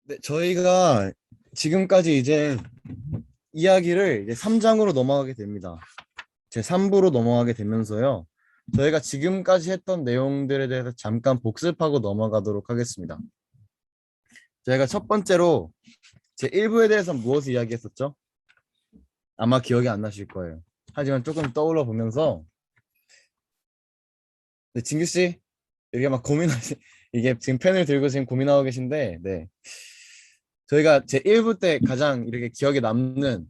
네, 저희가 지금까지 이제 이야기를 이제 3장으로 넘어가게 됩니다. 제 3부로 넘어가게 되면서요. 저희가 지금까지 했던 내용들에 대해서 잠깐 복습하고 넘어가도록 하겠습니다. 저희가 첫 번째로 제 1부에 대해서 무엇을 이야기했었죠? 아마 기억이 안 나실 거예요. 하지만 조금 떠올려 보면서 네, 진규 씨, 이게 막 고민하시 이게 지금 펜을 들고 지금 고민하고 계신데, 네. 저희가 제 1부 때 가장 이렇게 기억에 남는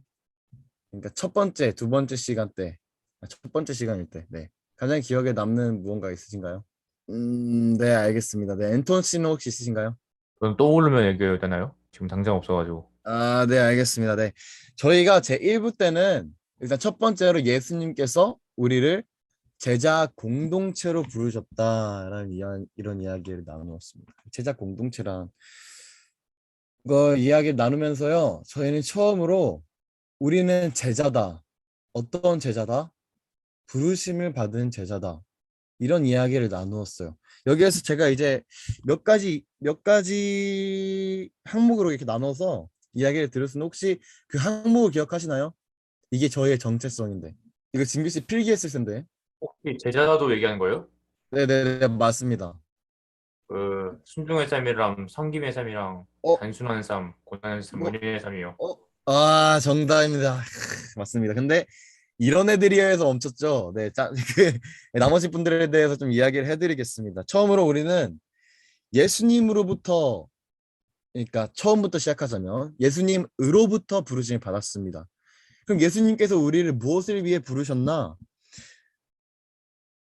그러니까 첫 번째, 두 번째 시간 때, 첫 번째 시간일 때, 네. 가장 기억에 남는 무언가 있으신가요? 네, 알겠습니다. 네, 앤톤 씨는 혹시 있으신가요? 그럼 떠오르면 얘기해도 되나요? 지금 당장 없어가지고. 아, 네, 알겠습니다. 네. 저희가 제 1부 때는 일단 첫 번째로 예수님께서 우리를 제자 공동체로 부르셨다라는 이런 이야기를 나누었습니다. 제자 공동체란 거 이야기를 나누면서요. 저희는 처음으로 우리는 제자다. 어떤 제자다? 부르심을 받은 제자다. 이런 이야기를 나누었어요. 여기에서 제가 이제 몇 가지 항목으로 이렇게 나눠서 이야기를 들었는데 혹시 그 항목을 기억하시나요? 이게 저희의 정체성인데. 이거 진규 씨 필기했을 텐데. 혹시 제자도 얘기하는 거예요? 네네네, 맞습니다. 그 순종의 삶이랑 섬김의 삶이랑 어, 단순한 삶, 고단한 삶, 이거, 무림의 삶이요. 아, 정답입니다. 맞습니다. 근데 이런 애들이어서 멈췄죠. 네, 나머지 분들에 대해서 좀 이야기를 해드리겠습니다. 처음으로 우리는 예수님으로부터 그러니까 처음부터 시작하자면 예수님으로부터 부르심을 받았습니다. 그럼 예수님께서 우리를 무엇을 위해 부르셨나?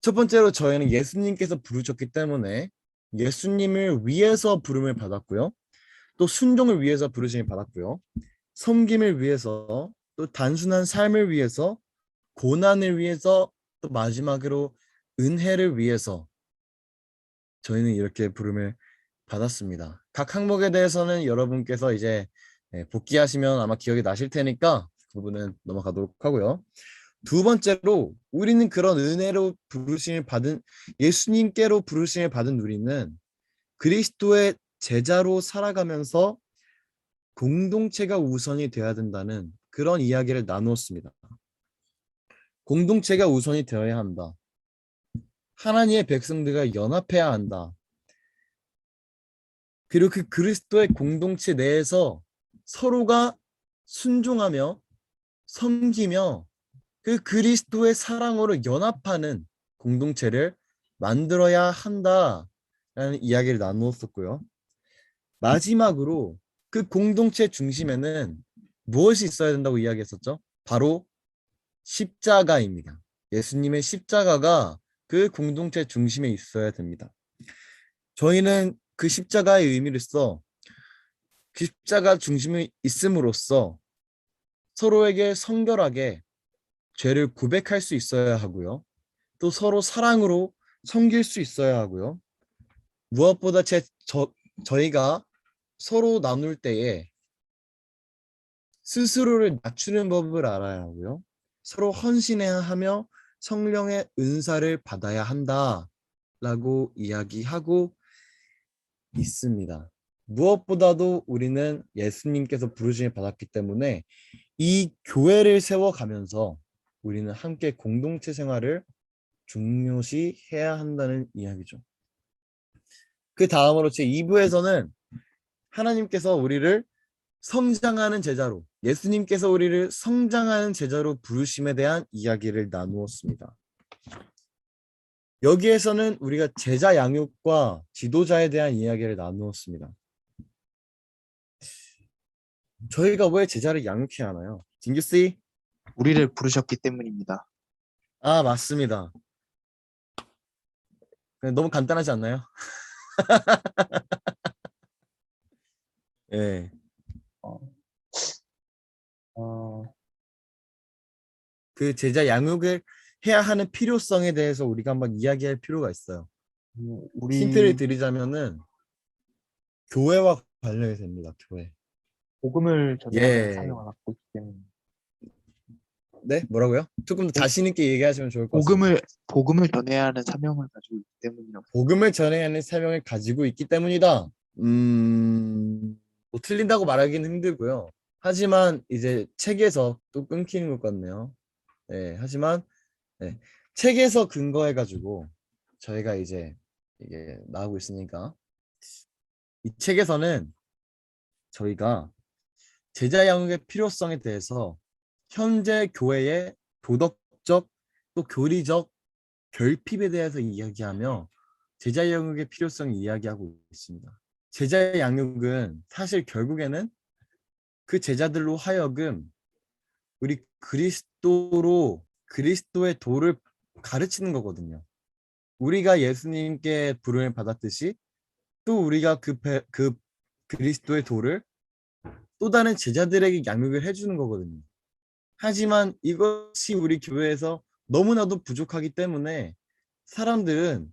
첫 번째로 저희는 예수님께서 부르셨기 때문에 예수님을 위해서 부름을 받았고요. 또 순종을 위해서 부르심을 받았고요. 섬김을 위해서 또 단순한 삶을 위해서 고난을 위해서 또 마지막으로 은혜를 위해서 저희는 이렇게 부름을 받았습니다. 각 항목에 대해서는 여러분께서 이제 복귀하시면 아마 기억이 나실 테니까 그 부분은 넘어가도록 하고요. 두 번째로 우리는 그런 은혜로 부르심을 받은 예수님께로 부르심을 받은 우리는 그리스도의 제자로 살아가면서 공동체가 우선이 되어야 된다는 그런 이야기를 나누었습니다. 공동체가 우선이 되어야 한다. 하나님의 백성들과 연합해야 한다. 그리고 그 그리스도의 공동체 내에서 서로가 순종하며 섬기며 그 그리스도의 사랑으로 연합하는 공동체를 만들어야 한다라는 이야기를 나누었었고요. 마지막으로 그 공동체 중심에는 무엇이 있어야 된다고 이야기했었죠? 바로 십자가입니다. 예수님의 십자가가 그 공동체 중심에 있어야 됩니다. 저희는 그 십자가의 의미로서 그 십자가 중심에 있음으로써 서로에게 성결하게 죄를 고백할 수 있어야 하고요. 또 서로 사랑으로 섬길 수 있어야 하고요. 무엇보다 저희가 서로 나눌 때에 스스로를 낮추는 법을 알아야 하고요. 서로 헌신해야 하며 성령의 은사를 받아야 한다라고 이야기하고 있습니다. 무엇보다도 우리는 예수님께서 부르심을 받았기 때문에 이 교회를 세워가면서 우리는 함께 공동체 생활을 중요시 해야 한다는 이야기죠. 그 다음으로 제 2부에서는 하나님께서 우리를 성장하는 제자로, 예수님께서 우리를 성장하는 제자로 부르심에 대한 이야기를 나누었습니다. 여기에서는 우리가 제자 양육과 지도자에 대한 이야기를 나누었습니다. 저희가 왜 제자를 양육해야 하나요? 진규 씨? 우리를 부르셨기 때문입니다. 아, 맞습니다. 너무 간단하지 않나요? 예. 어, 어, 그 제자 양육을 해야 하는 필요성에 대해서 우리가 한번 이야기할 필요가 있어요. 힌트를 우리 드리자면은 교회와 관련이 됩니다. 교회. 복음을 전해야 되는 예. 사명을 갖고 있기 때문에 네? 뭐라고요? 조금 더 복- 자신 있게 얘기하시면 좋을 것 같습니다. 복음을 전해야 하는 사명을 가지고 있기 때문이라고. 복음을 전해야 하는 사명을 가지고 있기 때문이다. 음, 뭐 틀린다고 말하기는 힘들고요. 하지만 이제 책에서 또 끊기는 것 같네요. 네, 하지만 네, 책에서 근거해가지고 저희가 이제 이게 나오고 있으니까 이 책에서는 저희가 제자 양육의 필요성에 대해서 현재 교회의 도덕적 또 교리적 결핍에 대해서 이야기하며 제자 양육의 필요성을 이야기하고 있습니다. 제자 양육은 사실 결국에는 그 제자들로 하여금 우리 그리스도의 도를 가르치는 거거든요. 우리가 예수님께 부름을 받았듯이 또 우리가 그 그리스도의 도를 또 다른 제자들에게 양육을 해주는 거거든요. 하지만 이것이 우리 교회에서 너무나도 부족하기 때문에 사람들은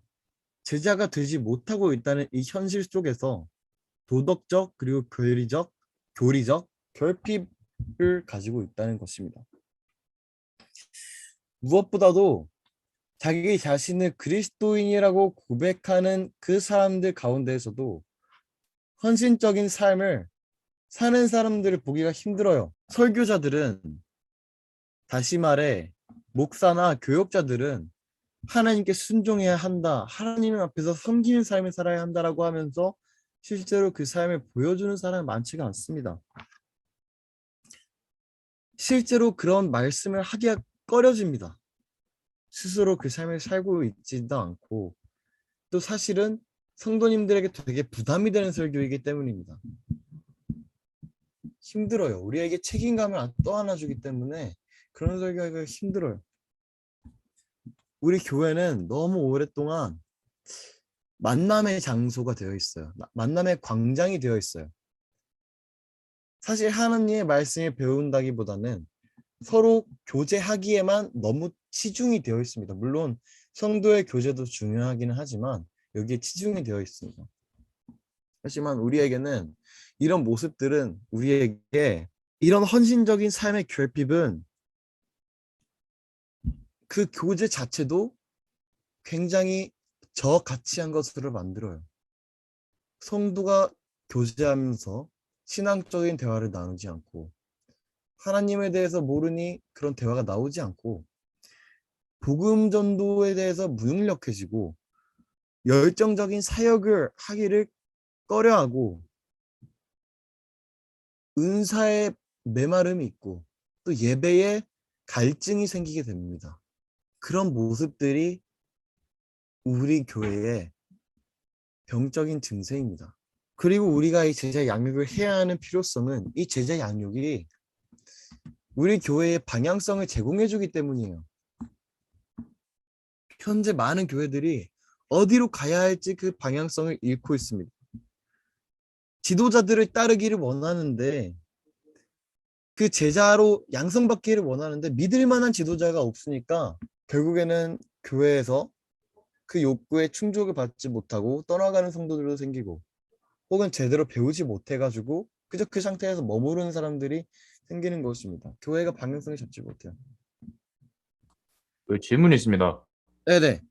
제자가 되지 못하고 있다는 이 현실 속에서 도덕적 그리고 교리적 결핍을 가지고 있다는 것입니다. 무엇보다도 자기 자신을 그리스도인이라고 고백하는 그 사람들 가운데에서도 헌신적인 삶을 사는 사람들을 보기가 힘들어요. 설교자들은, 다시 말해 목사나 교역자들은 하나님께 순종해야 한다, 하나님 앞에서 섬기는 삶을 살아야 한다라고 하면서 실제로 그 삶을 보여주는 사람은 많지가 않습니다. 실제로 그런 말씀을 하기가 꺼려집니다. 스스로 그 삶을 살고 있지도 않고 또 사실은 성도님들에게 되게 부담이 되는 설교이기 때문입니다. 힘들어요. 우리에게 책임감을 떠안아주기 때문에 그런 설교가 힘들어요. 우리 교회는 너무 오랫동안 만남의 장소가 되어 있어요. 만남의 광장이 되어 있어요. 사실 하나님의 말씀을 배운다기보다는 서로 교제하기에만 너무 치중이 되어 있습니다. 물론 성도의 교제도 중요하기는 하지만 여기에 치중이 되어 있습니다. 하지만 우리에게는 이런 모습들은 우리에게 이런 헌신적인 삶의 결핍은 그 교제 자체도 굉장히 저가치한 것으로 만들어요. 성도가 교제하면서 신앙적인 대화를 나누지 않고 하나님에 대해서 모르니 그런 대화가 나오지 않고 복음 전도에 대해서 무능력해지고 열정적인 사역을 하기를 꺼려하고 은사에 메마름이 있고 또 예배에 갈증이 생기게 됩니다. 그런 모습들이 우리 교회의 병적인 증세입니다. 그리고 우리가 이 제자 양육을 해야 하는 필요성은 이 제자 양육이 우리 교회의 방향성을 제공해 주기 때문이에요. 현재 많은 교회들이 어디로 가야 할지 그 방향성을 잃고 있습니다. 지도자들을 따르기를 원하는데 그 제자로 양성받기를 원하는데 믿을 만한 지도자가 없으니까 결국에는 교회에서 그 욕구에 충족을 받지 못하고 떠나가는 성도들도 생기고 혹은 제대로 배우지 못해가지고 그저 그 상태에서 머무르는 사람들이 생기는 것입니다. 교회가 방향성을 잡지 못해요. 그 질문이 있습니다. 네네.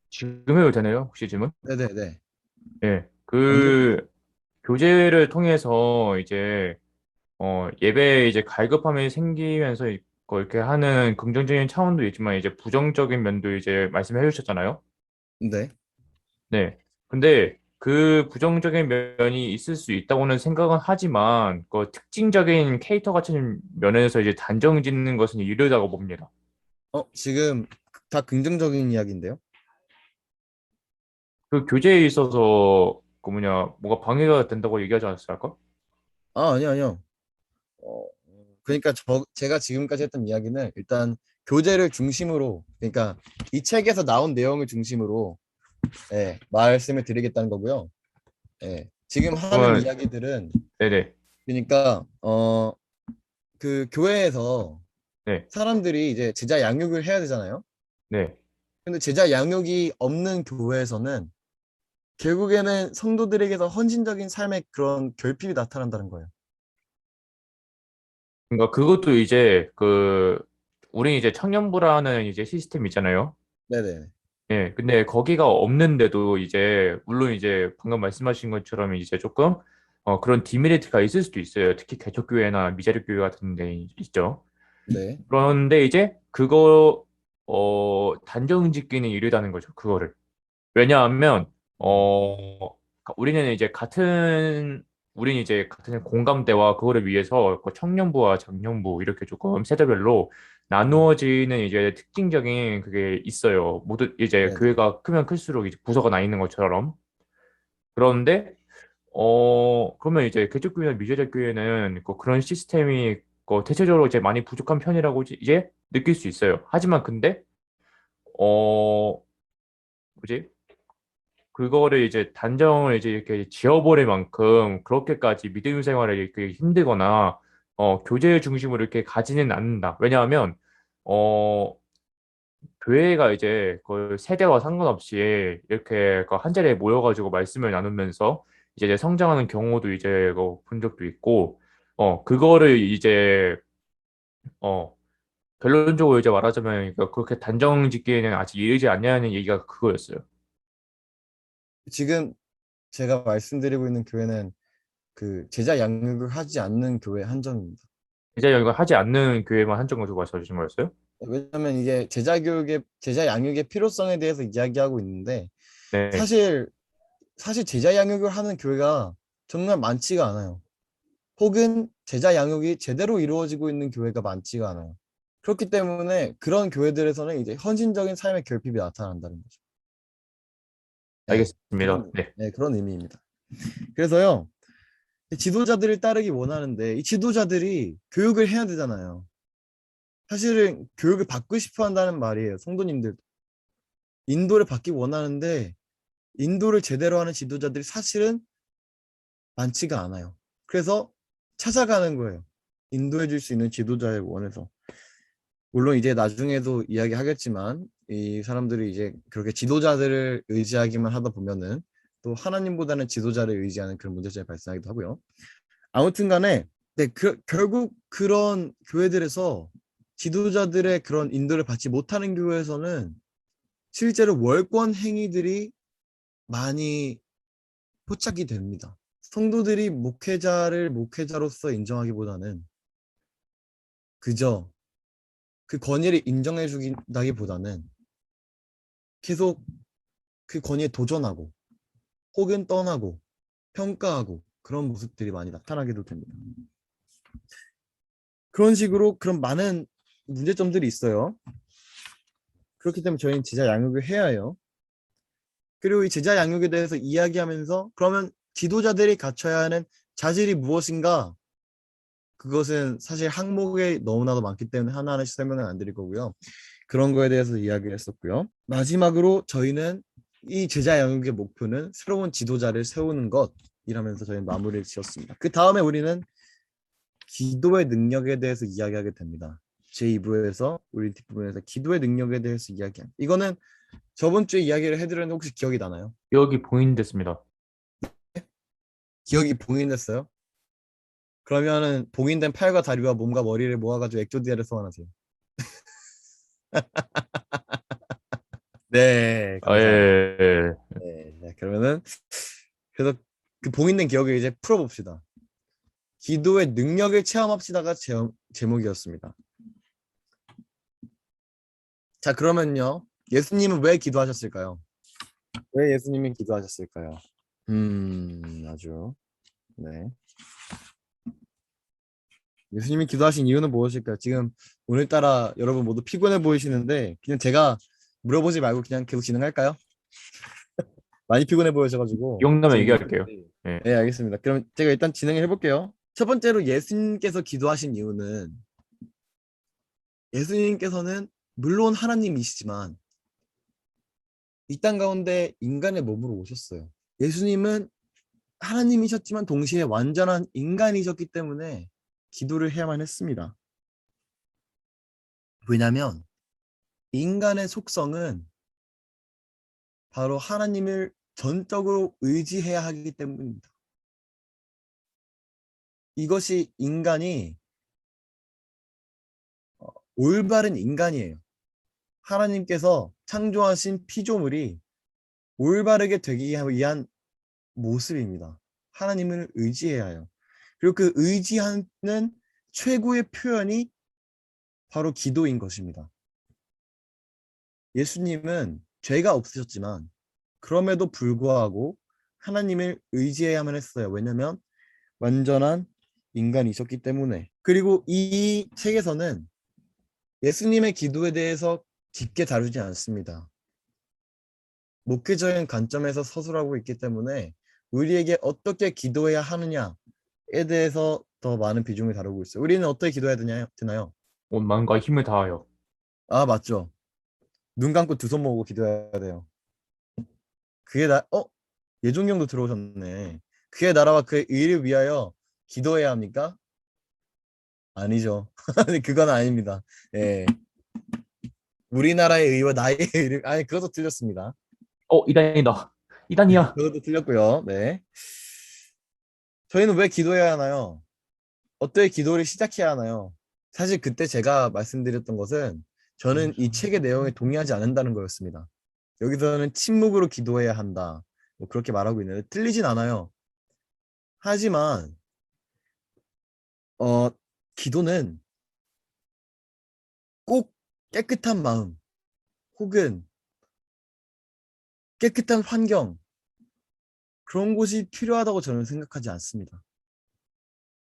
지금 해도 되나요? 혹시 질문? 네네네. 예. 먼저 그 교제를 통해서 이제 예배에 이제 갈급함이 생기면서 이렇게 하는 긍정적인 차원도 있지만 이제 부정적인 면도 이제 말씀해 주셨잖아요. 네. 네. 근데 그 부정적인 면이 있을 수 있다고는 생각은 하지만 그 특징적인 캐릭터 같은 면에서 이제 단정 짓는 것은 이르다고 봅니다. 지금 다 긍정적인 이야기인데요. 그 교제에 있어서 그 뭐냐 뭐가 방해가 된다고 얘기하지 않았을까? 아니요. 어, 그러니까 제가 지금까지 했던 이야기는 일단 교재를 중심으로, 그러니까 이 책에서 나온 내용을 중심으로 말씀을 드리겠다는 거고요. 지금 하는 그러면 이야기들은 네네. 그러니까 그 교회에서 네. 사람들이 이제 제자 양육을 해야 되잖아요. 네. 근데 제자 양육이 없는 교회에서는 결국에는 성도들에게서 헌신적인 삶의 그런 결핍이 나타난다는 거예요. 그러니까 그것도 이제 그 우리 이제 청년부라는 이제 시스템 있잖아요. 네네. 예, 근데 거기가 없는데도 이제 물론 이제 방금 말씀하신 것처럼 이제 조금 그런 디메리트가 있을 수도 있어요. 특히 개척교회나 미자립교회 같은 데 있죠. 네. 그런데 이제 그거 단정 짓기는 이르다는 거죠. 그거를. 왜냐하면 우리는 이제 같은 공감대와 그거를 위해서 그 청년부와 장년부 이렇게 조금 세대별로 나누어지는 이제 특징적인 그게 있어요. 모두 이제 네. 교회가 크면 클수록 이제 부서가 나 있는 것처럼. 그런데 그러면 이제 개척교회나 미제적 교회는 그런 시스템이 대체적으로 이제 많이 부족한 편이라고 이제 느낄 수 있어요. 하지만 근데 어 뭐지? 그거를 이제 단정을 이제 이렇게 지어버릴 만큼 그렇게까지 믿음 생활을 이렇게 힘들거나 교제 중심으로 이렇게 가지는 않는다. 왜냐하면 어 교회가 이제 그 세대와 상관없이 이렇게 그한 자리에 모여가지고 말씀을 나누면서 이제 성장하는 경우도 이제 본 적도 있고 그거를 이제 어 결론적으로 이제 말하자면 그렇게 단정 짓기에는 아직 이르지 않냐는 얘기가 그거였어요. 지금 제가 말씀드리고 있는 교회는 그 제자 양육을 하지 않는 교회 한정입니다. 이제 이거 하지 않는 교회만 한정 가지고 말씀해 주신 거였어요? 왜냐하면 이게 제자 양육의 필요성에 대해서 이야기하고 있는데 네. 사실 제자 양육을 하는 교회가 정말 많지가 않아요. 혹은 제자 양육이 제대로 이루어지고 있는 교회가 많지가 않아요. 그렇기 때문에 그런 교회들에서는 이제 헌신적인 삶의 결핍이 나타난다는 거죠. 네, 알겠습니다. 네. 그런 의미입니다. 그래서요, 지도자들을 따르기 원하는데 이 지도자들이 교육을 해야 되잖아요. 사실은 교육을 받고 싶어 한다는 말이에요. 성도님들 인도를 받기 원하는데 인도를 제대로 하는 지도자들이 사실은 많지가 않아요. 그래서 찾아가는 거예요. 인도해 줄 수 있는 지도자를 원해서. 물론 이제 나중에도 이야기하겠지만 이 사람들이 이제 그렇게 지도자들을 의지하기만 하다 보면은 또 하나님보다는 지도자를 의지하는 그런 문제점이 발생하기도 하고요. 아무튼 간에 네, 결국 그런 교회들에서 지도자들의 그런 인도를 받지 못하는 교회에서는 실제로 월권 행위들이 많이 포착이 됩니다. 성도들이 목회자를 목회자로서 인정하기보다는 그저 그 권위를 인정해 주긴다기보다는 계속 그 권위에 도전하고 혹은 떠나고 평가하고 그런 모습들이 많이 나타나기도 됩니다. 그런 식으로 그런 많은 문제점들이 있어요. 그렇기 때문에 저희는 제자 양육을 해야 해요. 그리고 이 제자 양육에 대해서 이야기하면서 그러면 지도자들이 갖춰야 하는 자질이 무엇인가? 그것은 사실 항목에 너무나도 많기 때문에 하나하나씩 설명은 안 드릴 거고요. 그런 거에 대해서 이야기를 했었고요. 마지막으로 저희는 이 제자 양육의 목표는 새로운 지도자를 세우는 것이라면서 저희는 마무리를 지었습니다. 그 다음에 우리는 기도의 능력에 대해서 이야기하게 됩니다. 제2부에서 우리 뒷부분에서 기도의 능력에 대해서 이야기합니다. 이거는 저번 주에 이야기를 해드렸는데 혹시 기억이 나나요? 여기 봉인됐습니다. 기억이 봉인됐어요? 그러면은 봉인된 팔과 다리와 몸과 머리를 모아가지고 엑조디아를 소환하세요. 네, 예, 감사합니다. 예, 예. 네, 그러면은 그래서 그 봉인된 기억을 이제 풀어봅시다. 기도의 능력을 체험합시다가 제목이었습니다. 자, 그러면요. 예수님은 왜 기도하셨을까요? 왜 예수님이 기도하셨을까요? 아주 네. 예수님이 기도하신 이유는 무엇일까요? 지금 오늘따라 여러분 모두 피곤해 보이시는데 그냥 제가 물어보지 말고 그냥 계속 진행할까요? 많이 피곤해 보여셔가지고 기억나면 지금 얘기할게요. 여러분들이 예. 네, 알겠습니다. 그럼 제가 일단 진행을 해볼게요. 첫 번째로 예수님께서 기도하신 이유는 예수님께서는 물론 하나님이시지만 이 땅 가운데 인간의 몸으로 오셨어요. 예수님은 하나님이셨지만 동시에 완전한 인간이셨기 때문에 기도를 해야만 했습니다. 왜냐하면 인간의 속성은 바로 하나님을 전적으로 의지해야 하기 때문입니다. 이것이 인간이 올바른 인간이에요. 하나님께서 창조하신 피조물이 올바르게 되기 위한 모습입니다. 하나님을 의지해야 해요. 그리고 그 의지하는 최고의 표현이 바로 기도인 것입니다. 예수님은 죄가 없으셨지만 그럼에도 불구하고 하나님을 의지해야만 했어요. 왜냐하면 완전한 인간이셨기 때문에. 그리고 이 책에서는 예수님의 기도에 대해서 깊게 다루지 않습니다. 목회적인 관점에서 서술하고 있기 때문에 우리에게 어떻게 기도해야 하느냐에 대해서 더 많은 비중을 다루고 있어요. 우리는 어떻게 기도해야 되나요? 온 마음과 힘을 다하여. 아, 맞죠. 눈 감고 두 손 모으고 기도해야 돼요. 그의 예종경도 들어오셨네. 그의 나라와 그의 의를 위하여 기도해야 합니까? 아니죠. 그건 아닙니다. 예. 우리나라의 의와 나의 의를, 아니, 그것도 틀렸습니다. 이단이다. 이단이야. 그것도 틀렸고요. 네. 저희는 왜 기도해야 하나요? 어떻게 기도를 시작해야 하나요? 사실 그때 제가 말씀드렸던 것은 저는 이 책의 내용에 동의하지 않는다는 거였습니다. 여기서는 침묵으로 기도해야 한다. 뭐 그렇게 말하고 있는데 틀리진 않아요. 하지만 어, 기도는 꼭 깨끗한 마음 혹은 깨끗한 환경 그런 곳이 필요하다고 저는 생각하지 않습니다.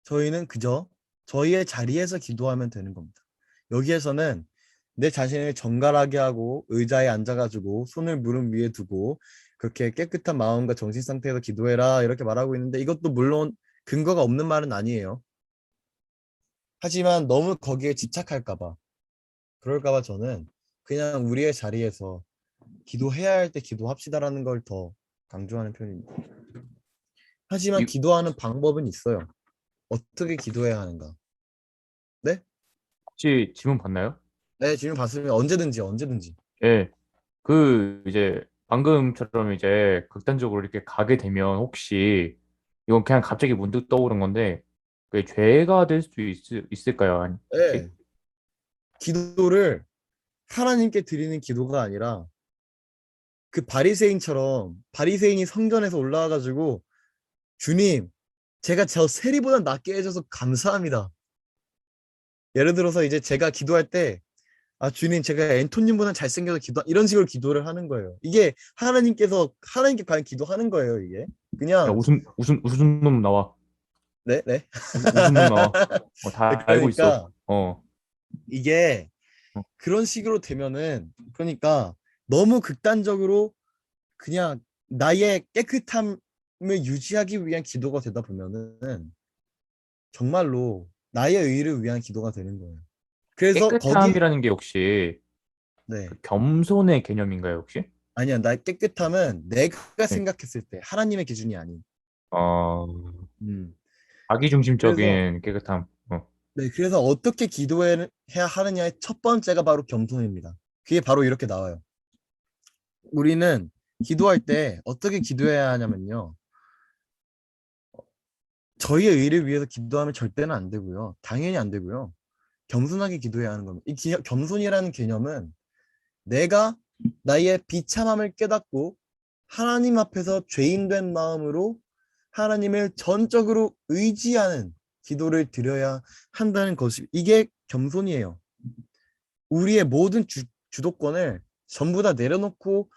저희는 그저 저희의 자리에서 기도하면 되는 겁니다. 여기에서는 내 자신을 정갈하게 하고 의자에 앉아가지고 손을 무릎 위에 두고 그렇게 깨끗한 마음과 정신 상태에서 기도해라 이렇게 말하고 있는데 이것도 물론 근거가 없는 말은 아니에요. 하지만 너무 거기에 집착할까 봐 그럴까 봐 저는 그냥 우리의 자리에서 기도해야 할 때 기도합시다라는 걸 더 강조하는 편입니다. 하지만 이, 기도하는 방법은 있어요. 어떻게 기도해야 하는가? 네? 혹시 질문 봤나요? 네, 질문 봤으면 언제든지. 예. 이제 방금처럼 이제 극단적으로 이렇게 가게 되면 혹시 이건 그냥 갑자기 문득 떠오른 건데 그게 죄가 될 수 있을까요? 혹시? 네, 기도를 하나님께 드리는 기도가 아니라 그 바리새인처럼 바리새인이 성전에서 올라와가지고 주님, 제가 저 세리보다 낫게 해줘서 감사합니다. 예를 들어서 이제 제가 기도할 때 주님, 제가 앤토님보다 잘생겨서 이런 식으로 기도를 하는 거예요. 이게 하나님께 과연 기도하는 거예요, 이게. 야, 그냥, 웃음 놈 나와. 네, 네. 웃음 놈 나와. 다 알고 있어. 그러니까, 어. 이게 그런 식으로 되면은, 그러니까 너무 극단적으로 그냥 나의 깨끗함을 유지하기 위한 기도가 되다 보면은 정말로 나의 의를 위한 기도가 되는 거예요. 그래서 거기에, 깨끗함이라는 게 혹시 네. 그 겸손의 개념인가요, 혹시? 아니야, 나의 깨끗함은 내가 네. 생각했을 때 하나님의 기준이 아닌. 어, 음. 그래서 자기중심적인 깨끗함. 네, 그래서 어떻게 기도해야 하느냐의 첫 번째가 바로 겸손입니다. 그게 바로 이렇게 나와요. 우리는 기도할 때 어떻게 기도해야 하냐면요. 저희의 의를 위해서 기도하면 절대는 안 되고요. 당연히 안 되고요. 겸손하게 기도해야 하는 겁니다. 겸손이라는 개념은 내가 나의 비참함을 깨닫고 하나님 앞에서 죄인된 마음으로 하나님을 전적으로 의지하는 기도를 드려야 한다는 것이 이게 겸손이에요. 우리의 모든 주도권을 전부 다 내려놓고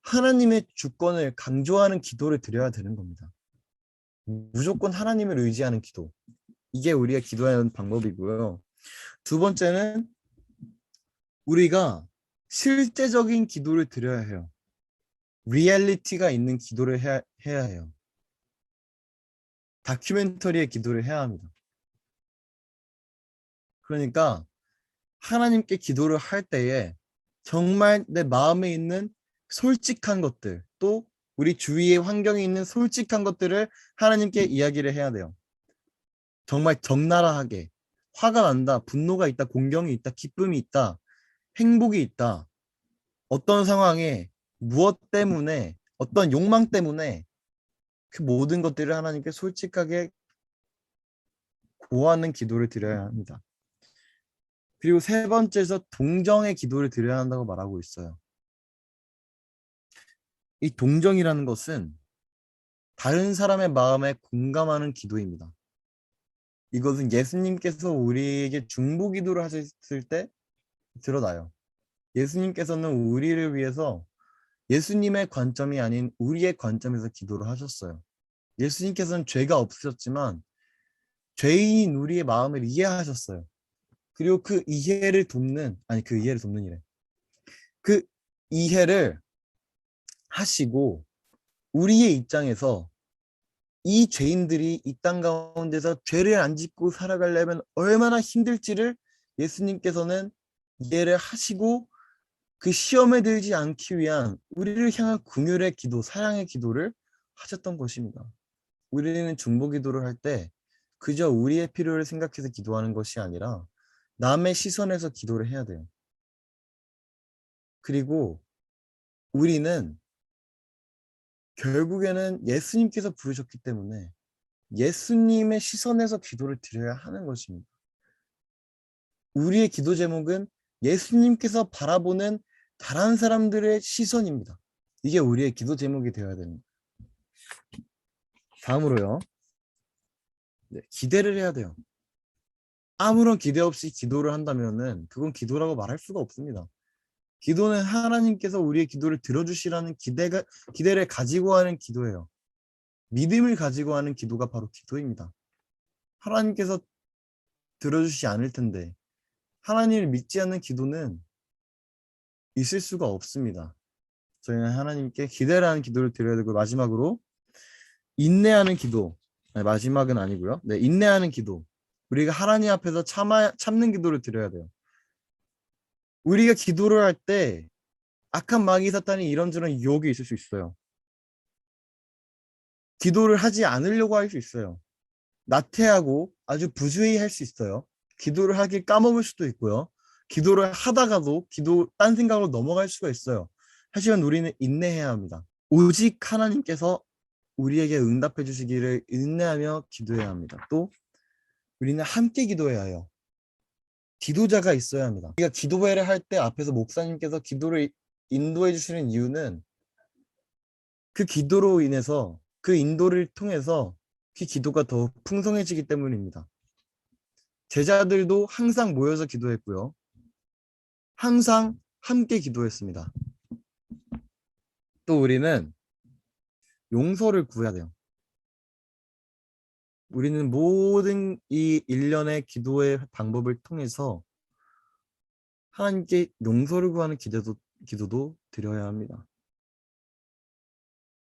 하나님의 주권을 강조하는 기도를 드려야 되는 겁니다. 무조건 하나님을 의지하는 기도. 이게 우리가 기도하는 방법이고요. 두 번째는 우리가 실제적인 기도를 드려야 해요. 리얼리티가 있는 기도를 해야 해요. 다큐멘터리의 기도를 해야 합니다. 그러니까 하나님께 기도를 할 때에 정말 내 마음에 있는 솔직한 것들, 또 우리 주위의 환경에 있는 솔직한 것들을 하나님께 이야기를 해야 돼요. 정말 적나라하게 화가 난다, 분노가 있다, 공경이 있다, 기쁨이 있다, 행복이 있다. 어떤 상황에 무엇 때문에 어떤 욕망 때문에 그 모든 것들을 하나님께 솔직하게 고하는 기도를 드려야 합니다. 그리고 세 번째에서 동정의 기도를 드려야 한다고 말하고 있어요. 이 동정이라는 것은 다른 사람의 마음에 공감하는 기도입니다. 이것은 예수님께서 우리에게 중보 기도를 하셨을 때 드러나요. 예수님께서는 우리를 위해서 예수님의 관점이 아닌 우리의 관점에서 기도를 하셨어요. 예수님께서는 죄가 없으셨지만 죄인인 우리의 마음을 이해하셨어요. 그리고 그 이해를 돕는 이래. 그 이해를 하시고 우리의 입장에서 이 죄인들이 이 땅 가운데서 죄를 안 짓고 살아가려면 얼마나 힘들지를 예수님께서는 이해를 하시고 그 시험에 들지 않기 위한 우리를 향한 긍휼의 기도, 사랑의 기도를 하셨던 것입니다. 우리는 중보 기도를 할 때 그저 우리의 필요를 생각해서 기도하는 것이 아니라 남의 시선에서 기도를 해야 돼요. 그리고 우리는 결국에는 예수님께서 부르셨기 때문에 예수님의 시선에서 기도를 드려야 하는 것입니다. 우리의 기도 제목은 예수님께서 바라보는 다른 사람들의 시선입니다. 이게 우리의 기도 제목이 되어야 됩니다. 다음으로요. 네, 기대를 해야 돼요. 아무런 기대 없이 기도를 한다면은 그건 기도라고 말할 수가 없습니다. 기도는 하나님께서 우리의 기도를 들어주시라는 기대를 가지고 하는 기도예요. 믿음을 가지고 하는 기도가 바로 기도입니다. 하나님께서 들어주시지 않을 텐데 하나님을 믿지 않는 기도는 있을 수가 없습니다. 저희는 하나님께 기대라는 기도를 드려야 되고 마지막으로 인내하는 기도. 아니, 마지막은 아니고요. 네, 인내하는 기도. 우리가 하나님 앞에서 참는 기도를 드려야 돼요. 우리가 기도를 할 때 악한 마귀 사탄이 이런저런 유혹이 있을 수 있어요. 기도를 하지 않으려고 할 수 있어요. 나태하고 아주 부주의할 수 있어요. 기도를 하길 까먹을 수도 있고요. 기도를 하다가도 딴 생각으로 넘어갈 수가 있어요. 하지만 우리는 인내해야 합니다. 오직 하나님께서 우리에게 응답해 주시기를 인내하며 기도해야 합니다. 또 우리는 함께 기도해야 해요. 기도자가 있어야 합니다. 우리가 기도회를 할 때 앞에서 목사님께서 기도를 인도해 주시는 이유는 그 기도로 인해서 그 인도를 통해서 그 기도가 더 풍성해지기 때문입니다. 제자들도 항상 모여서 기도했고요. 항상 함께 기도했습니다. 또 우리는 용서를 구해야 돼요. 우리는 모든 이 일련의 기도의 방법을 통해서 하나님께 용서를 구하는 기도도 드려야 합니다.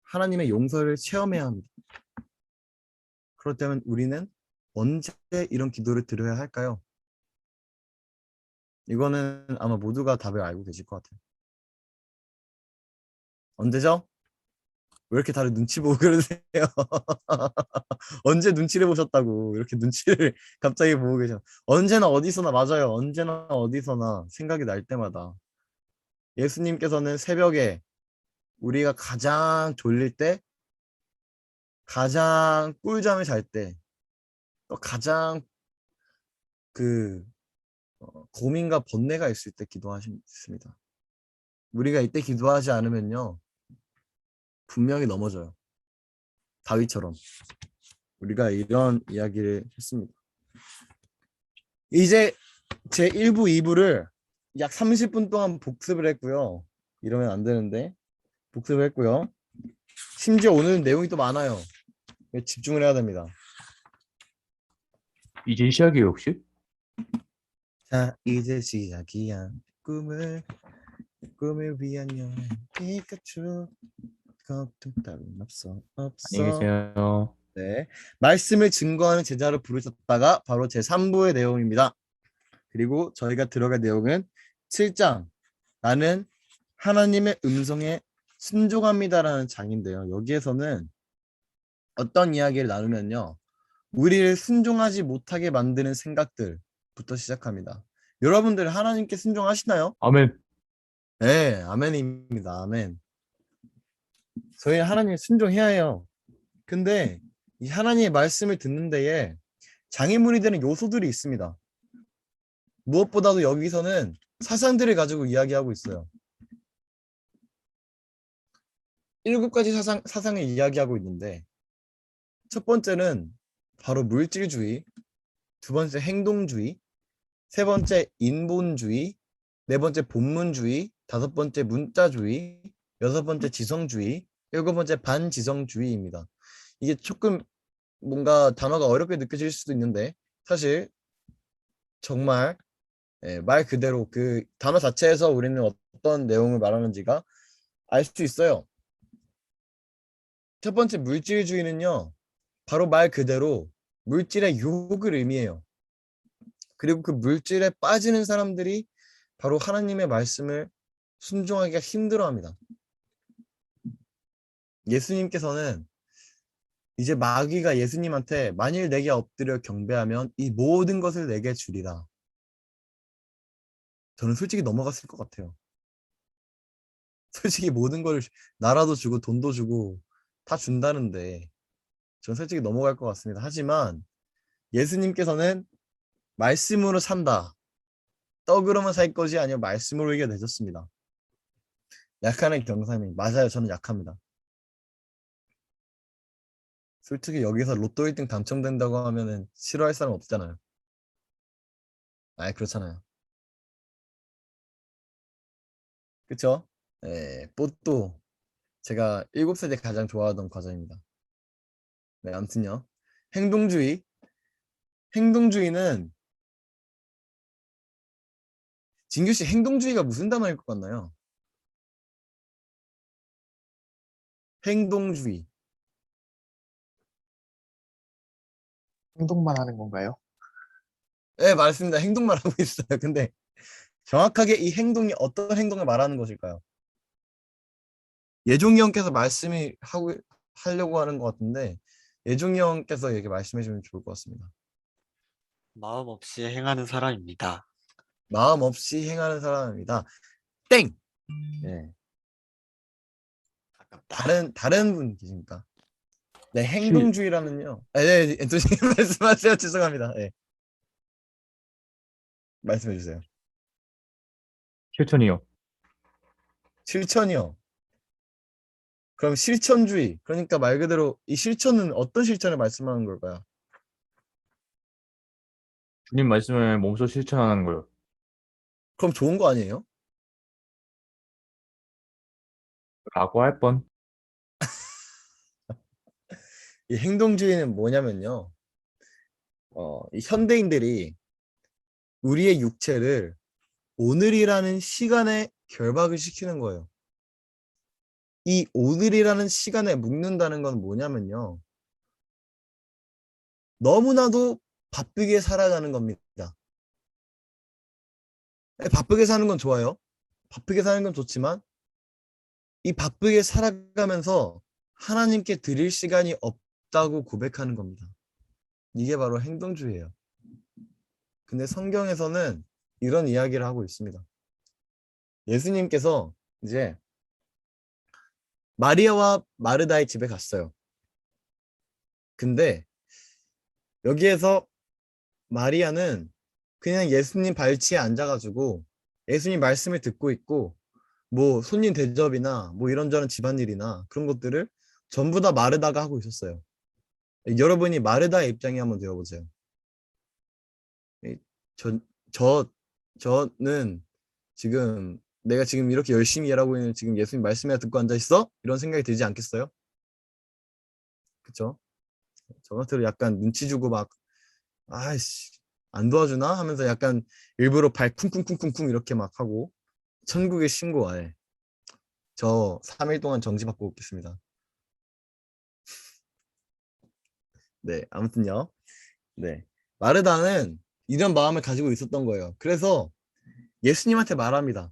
하나님의 용서를 체험해야 합니다. 그렇다면 우리는 언제 이런 기도를 드려야 할까요? 이거는 아마 모두가 답을 알고 계실 것 같아요. 언제죠? 왜 이렇게 다들 눈치 보고 그러세요? 언제 눈치를 보셨다고 이렇게 눈치를 갑자기 보고 계셔. 언제나 어디서나 맞아요. 언제나 어디서나 생각이 날 때마다 예수님께서는 새벽에 우리가 가장 졸릴 때, 가장 꿀잠을 잘 때, 또 가장 고민과 번뇌가 있을 때 기도하십니다. 우리가 이때 기도하지 않으면요 분명히 넘어져요. 다윗처럼. 우리가 이런 이야기를 했습니다. 이제 제 1부, 2부를 약 30분 동안 복습을 했고요. 이러면 안 되는데 복습을 했고요. 심지어 오늘은 내용이 또 많아요. 집중을 해야 됩니다. 이제 시작이에요, 혹시? 자, 이제 시작이야. 꿈을 위한 여행. 피카츄 걱정 따윈 없어. 안녕히 계세요. 네, 말씀을 증거하는 제자로 부르셨다가 바로 제 3부의 내용입니다. 그리고 저희가 들어갈 내용은 7장 나는 하나님의 음성에 순종합니다라는 장인데요. 여기에서는 어떤 이야기를 나누면요. 우리를 순종하지 못하게 만드는 생각들부터 시작합니다. 여러분들 하나님께 순종하시나요? 아멘. 네, 아멘입니다. 아멘. 저희 하나님 순종해야 해요. 근데 이 하나님의 말씀을 듣는 데에 장애물이 되는 요소들이 있습니다. 무엇보다도 여기서는 사상들을 가지고 이야기하고 있어요. 7가지 사상을 이야기하고 있는데 첫 번째는 바로 물질주의, 두 번째 행동주의, 세 번째 인본주의, 네 번째 본문주의, 다섯 번째 문자주의, 여섯 번째 지성주의, 일곱 번째 반지성주의입니다. 이게 조금 뭔가 단어가 어렵게 느껴질 수도 있는데 사실 정말 말 그대로 그 단어 자체에서 우리는 어떤 내용을 말하는지가 알 수 있어요. 첫 번째 물질주의는요, 바로 말 그대로 물질의 유혹을 의미해요. 그리고 그 물질에 빠지는 사람들이 바로 하나님의 말씀을 순종하기가 힘들어합니다. 예수님께서는 이제 마귀가 예수님한테 만일 내게 엎드려 경배하면 이 모든 것을 내게 주리라. 저는 솔직히 넘어갔을 것 같아요. 솔직히 모든 걸 나라도 주고 돈도 주고 다 준다는데 저는 솔직히 넘어갈 것 같습니다. 하지만 예수님께서는 말씀으로 산다. 떡으로만 살 것이 아니라 말씀으로 이겨내셨습니다. 약하는 경사님. 맞아요. 저는 약합니다. 솔직히 여기서 로또 1등 당첨된다고 하면은 싫어할 사람 없잖아요. 그렇잖아요. 그쵸? 뽀또 제가 7살 때 가장 좋아하던 과자입니다. 네, 아무튼요. 행동주의. 행동주의는 진규 씨 행동주의가 무슨 단어일 것 같나요? 행동주의. 행동만 하는 건가요? 네, 맞습니다. 행동만 하고 있어요. 근데 정확하게 이 행동이 어떤 행동을 말하는 것일까요? 예종이 형께서 말씀이 하려고 하는 것 같은데 예종이 형께서 이렇게 말씀해 주면 좋을 것 같습니다. 마음 없이 행하는 사람입니다. 마음 없이 행하는 사람입니다. 땡! 예. 아깝다. 다른 분 계십니까? 네, 행동주의라면요. 네, 엔토님 말씀하세요. 죄송합니다. 네. 말씀해 주세요. 실천이요. 실천이요. 그럼 실천주의. 그러니까 말 그대로 이 실천은 어떤 실천을 말씀하는 걸까요? 주님 말씀을 몸소 실천하는 거요. 그럼 좋은 거 아니에요? 라고 할 뻔. 이 행동주의는 뭐냐면요. 이 현대인들이 우리의 육체를 오늘이라는 시간에 결박을 시키는 거예요. 이 오늘이라는 시간에 묶는다는 건 뭐냐면요. 너무나도 바쁘게 살아가는 겁니다. 바쁘게 사는 건 좋아요. 바쁘게 사는 건 좋지만 이 바쁘게 살아가면서 하나님께 드릴 시간이 없다고 고백하는 겁니다. 이게 바로 행동주의예요. 근데 성경에서는 이런 이야기를 하고 있습니다. 예수님께서 이제 마리아와 마르다의 집에 갔어요. 근데 여기에서 마리아는 그냥 예수님 발치에 앉아가지고 예수님 말씀을 듣고 있고 뭐 손님 대접이나 뭐 이런저런 집안일이나 그런 것들을 전부 다 마르다가 하고 있었어요. 여러분이 마르다의 입장에 한번 되어보세요. 이- 저, 저는 지금 내가 지금 이렇게 열심히 일하고 있는 지금 예수님 말씀이나 듣고 앉아있어? 이런 생각이 들지 않겠어요? 그쵸? 저 같으로 약간 눈치 주고 막 아이씨 안 도와주나? 하면서 약간 일부러 발 쿵쿵쿵쿵쿵 이렇게 막 하고 천국의 신고 아예 저 3일 동안 정지받고 오겠습니다. 네, 아무튼요. 네. 마르다는 이런 마음을 가지고 있었던 거예요. 그래서 예수님한테 말합니다.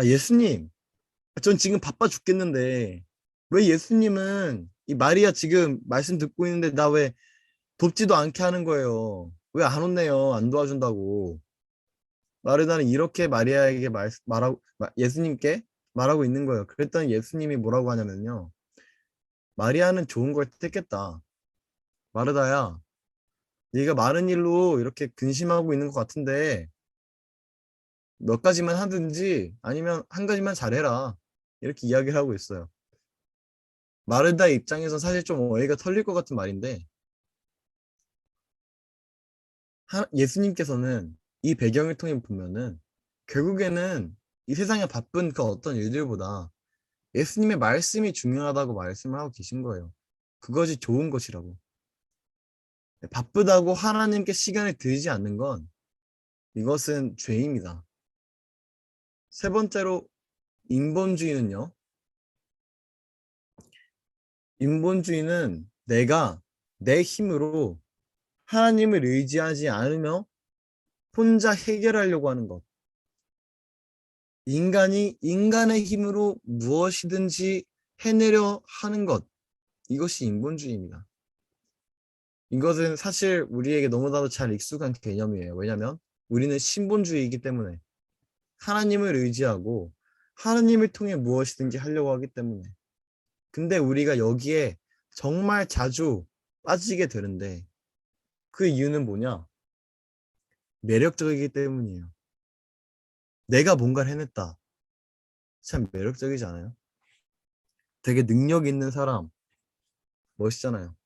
예수님, 전 지금 바빠 죽겠는데 왜 예수님은 이 마리아 지금 말씀 듣고 있는데 나 왜 돕지도 않게 하는 거예요. 왜 안 혼내요? 안 도와준다고. 마르다는 이렇게 마리아에게 예수님께 말하고 있는 거예요. 그랬더니 예수님이 뭐라고 하냐면요. 마리아는 좋은 걸 택했다. 마르다야, 네가 많은 일로 이렇게 근심하고 있는 것 같은데 몇 가지만 하든지 아니면 한 가지만 잘해라. 이렇게 이야기를 하고 있어요. 마르다의 입장에서 사실 좀 어이가 털릴 것 같은 말인데 예수님께서는 이 배경을 통해 보면은 결국에는 이 세상의 바쁜 그 어떤 일들보다 예수님의 말씀이 중요하다고 말씀을 하고 계신 거예요. 그것이 좋은 것이라고. 바쁘다고 하나님께 시간을 들이지 않는 건 이것은 죄입니다. 세 번째로 인본주의는요. 인본주의는 내가 내 힘으로 하나님을 의지하지 않으며 혼자 해결하려고 하는 것. 인간이 인간의 힘으로 무엇이든지 해내려 하는 것. 이것이 인본주의입니다. 이것은 사실 우리에게 너무나도 잘 익숙한 개념이에요. 왜냐하면 우리는 신본주의이기 때문에 하나님을 의지하고 하나님을 통해 무엇이든지 하려고 하기 때문에. 근데 우리가 여기에 정말 자주 빠지게 되는데 그 이유는 뭐냐? 매력적이기 때문이에요. 내가 뭔가를 해냈다. 참 매력적이지 않아요? 되게 능력 있는 사람 멋있잖아요.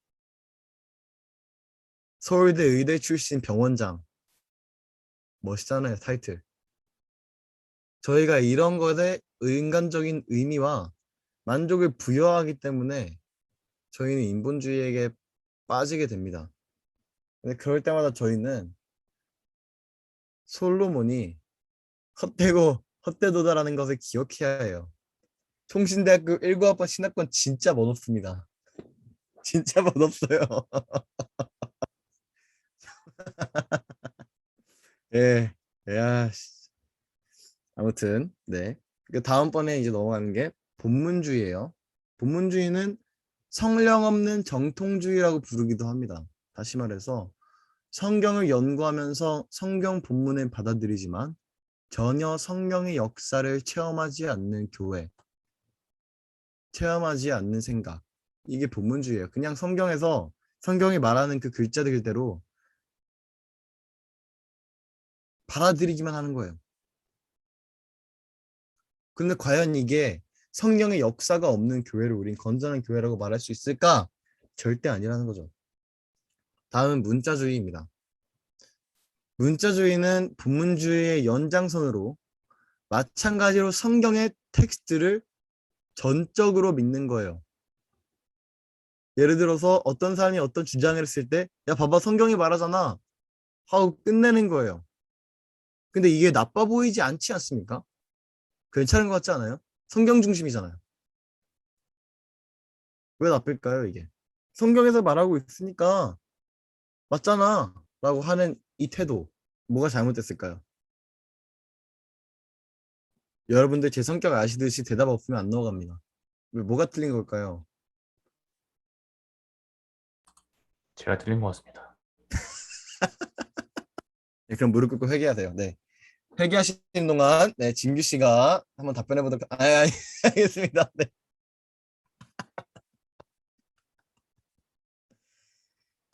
서울대 의대 출신 병원장 멋있잖아요. 타이틀. 저희가 이런 것에 인간적인 의미와 만족을 부여하기 때문에 저희는 인본주의에게 빠지게 됩니다. 근데 그럴 때마다 저희는 솔로몬이 헛되고 헛되도다라는 것을 기억해야 해요. 총신대학교 19학번 신학번 진짜 멋없습니다. 진짜 멋없어요. 예, 야, 아무튼 네. 그 다음번에 이제 넘어가는 게 본문주의예요. 본문주의는 성령 없는 정통주의라고 부르기도 합니다. 다시 말해서 성경을 연구하면서 성경 본문을 받아들이지만 전혀 성령의 역사를 체험하지 않는 교회, 체험하지 않는 생각. 이게 본문주의예요. 그냥 성경에서 성경이 말하는 그 글자들 그대로 받아들이기만 하는 거예요. 근데 과연 이게 성령의 역사가 없는 교회를 우린 건전한 교회라고 말할 수 있을까? 절대 아니라는 거죠. 다음은 문자주의입니다. 문자주의는 본문주의의 연장선으로 마찬가지로 성경의 텍스트를 전적으로 믿는 거예요. 예를 들어서 어떤 사람이 어떤 주장을 했을 때, 야, 봐봐, 성경이 말하잖아. 하고 끝내는 거예요. 근데 이게 나빠 보이지 않지 않습니까? 괜찮은 것 같지 않아요? 성경 중심이잖아요. 왜 나쁠까요, 이게? 성경에서 말하고 있으니까 맞잖아. 라고 하는 이 태도. 뭐가 잘못됐을까요? 여러분들 제 성격 아시듯이 대답 없으면 안 넘어갑니다. 왜 뭐가 틀린 걸까요? 제가 틀린 것 같습니다. 네, 그럼 무릎 꿇고 회개하세요. 네. 회개하시는 동안 네, 진규 씨가 한번 답변해 보도록 아니, 알겠습니다. 네.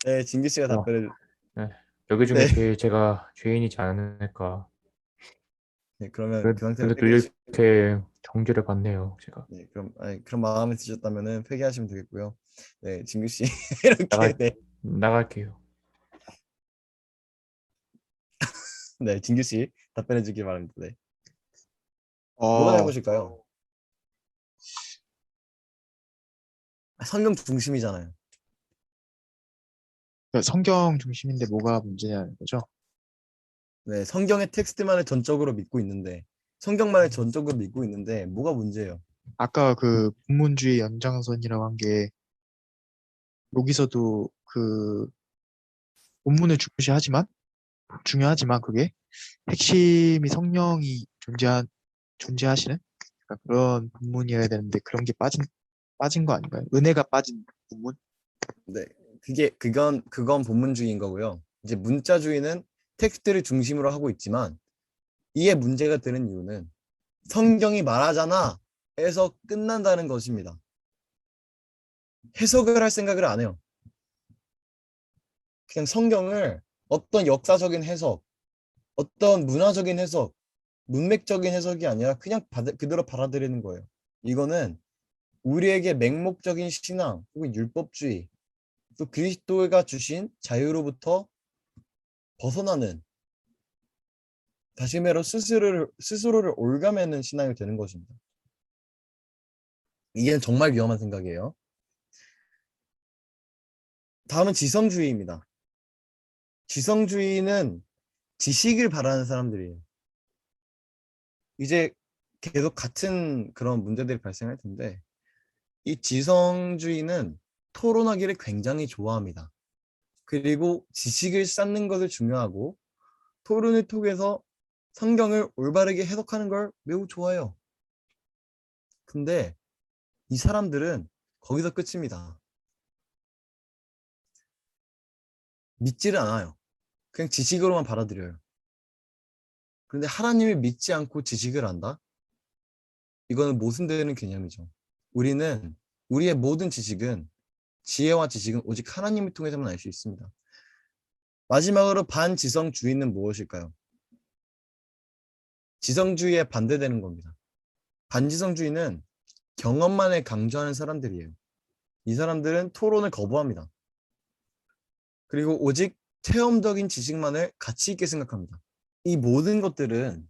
네, 진규 씨가 어, 답변해 네. 여기 중에 네. 제일 제가 죄인이지 않을까. 네, 그러면 그 상태로 근데 또 회개하시 이렇게 정죄를 받네요, 제가. 네, 그럼 아니, 그런 마음이 드셨다면은 회개하시면 되겠고요. 네, 진규 씨 이렇게 나갈, 네. 나갈게요. 네, 진규 씨 답변해 주길 바랍니다. 네. 뭐가 어, 잘못일까요? 성경 중심이잖아요. 성경 중심인데 뭐가 문제냐는 거죠. 네, 성경의 텍스트만을 전적으로 믿고 있는데 성경만을 전적으로 믿고 있는데 뭐가 문제예요? 아까 그 본문주의 연장선이라고 한 게 여기서도 그 본문을 중요하지만 그게 핵심이 성령이 존재하시는 약간 그런 본문이어야 되는데 그런 게 빠진 거 아닌가요? 은혜가 빠진 본문? 네, 그건 본문주의인 거고요. 이제 문자주의는 텍스트를 중심으로 하고 있지만 이에 문제가 되는 이유는 성경이 말하잖아 해서 끝난다는 것입니다. 해석을 할 생각을 안 해요. 그냥 성경을 어떤 역사적인 해석, 어떤 문화적인 해석, 문맥적인 해석이 아니라 그냥 그대로 받아들이는 거예요. 이거는 우리에게 맹목적인 신앙 혹은 율법주의, 또 그리스도가 주신 자유로부터 벗어나는, 다시 말해 스스로를 올가매는 신앙이 되는 것입니다. 이게 정말 위험한 생각이에요. 다음은 지성주의입니다. 지성주의는 지식을 바라는 사람들이에요. 이제 계속 같은 그런 문제들이 발생할 텐데, 이 지성주의는 토론하기를 굉장히 좋아합니다. 그리고 지식을 쌓는 것을 중요하고 토론을 통해서 성경을 올바르게 해석하는 걸 매우 좋아해요. 근데 이 사람들은 거기서 끝입니다. 믿지를 않아요. 그냥 지식으로만 받아들여요. 그런데 하나님을 믿지 않고 지식을 한다? 이거는 모순되는 개념이죠. 우리의 모든 지식은, 지혜와 지식은 오직 하나님을 통해서만 알 수 있습니다. 마지막으로 반지성주의는 무엇일까요? 지성주의에 반대되는 겁니다. 반지성주의는 경험만을 강조하는 사람들이에요. 이 사람들은 토론을 거부합니다. 그리고 오직 체험적인 지식만을 가치 있게 생각합니다. 이 모든 것들은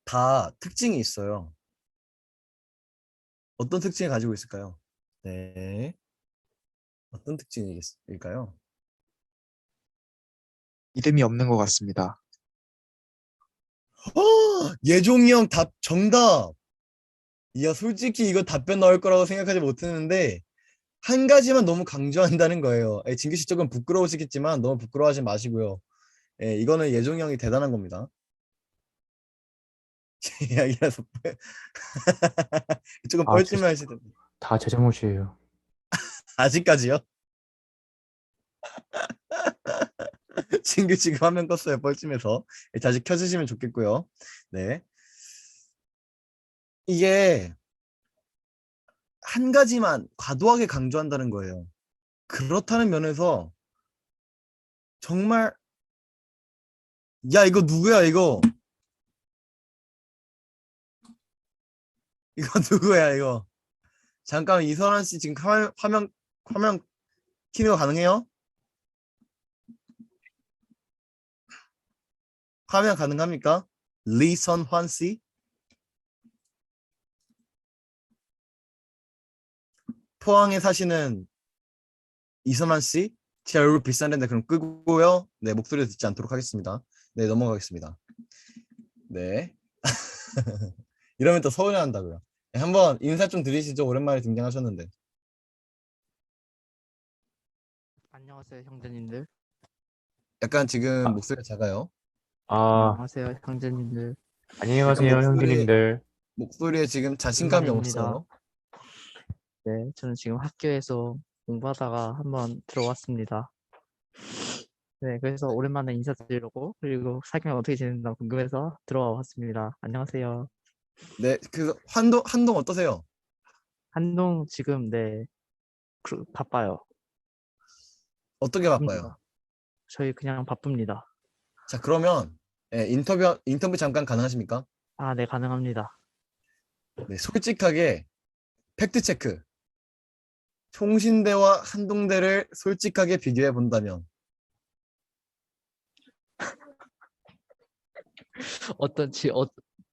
다 특징이 있어요. 어떤 특징을 가지고 있을까요? 네. 어떤 특징일까요? 믿음이 없는 것 같습니다. 예종이 형 답 정답! 이야, 솔직히 이거 답변 나올 거라고 생각하지 못했는데 한 가지만 너무 강조한다는 거예요. 진규 씨 조금 부끄러우시겠지만 너무 부끄러워하지 마시고요. 이거는 예종이 형이 대단한 겁니다. 이야기라서 조금 아, 뻘쭘해 하시던데. 다 제 잘못이에요. 아직까지요? 진규 지금 화면 껐어요. 뻘쭘해서. 다시 켜주시면 좋겠고요. 네. 이게 한 가지만 과도하게 강조한다는 거예요. 그렇다는 면에서 정말, 야, 이거 누구야, 이거? 이거 누구야, 이거? 잠깐, 이선환 씨 지금 화면 키는 거 가능해요? 화면 가능합니까? 리선환 씨? 포항에 사시는 이선환 씨? 제 얼굴 비싼데 그럼 끄고요. 네, 목소리 듣지 않도록 하겠습니다. 네, 넘어가겠습니다. 네. 이러면 또 서운해한다고요. 네, 한번 인사 좀 드리시죠. 오랜만에 등장하셨는데. 안녕하세요, 형제님들. 약간 지금 아, 목소리가 작아요. 아, 안녕하세요, 형제님들. 안녕하세요, 형제님들. 목소리에 지금 자신감이 오랜만입니다. 없어요. 네, 저는 지금 학교에서 공부하다가 한번 들어왔습니다. 네, 그래서 오랜만에 인사드리려고, 그리고 사경이 어떻게 지내는가 궁금해서 들어와 봤습니다. 안녕하세요. 네, 그 한동 어떠세요? 한동 지금, 네, 바빠요. 어떻게 바빠요? 저희 그냥 바쁩니다. 자, 그러면 인터뷰 잠깐 가능하십니까? 아, 네, 가능합니다. 네, 솔직하게 팩트 체크. 총신대와 한동대를 솔직하게 비교해 본다면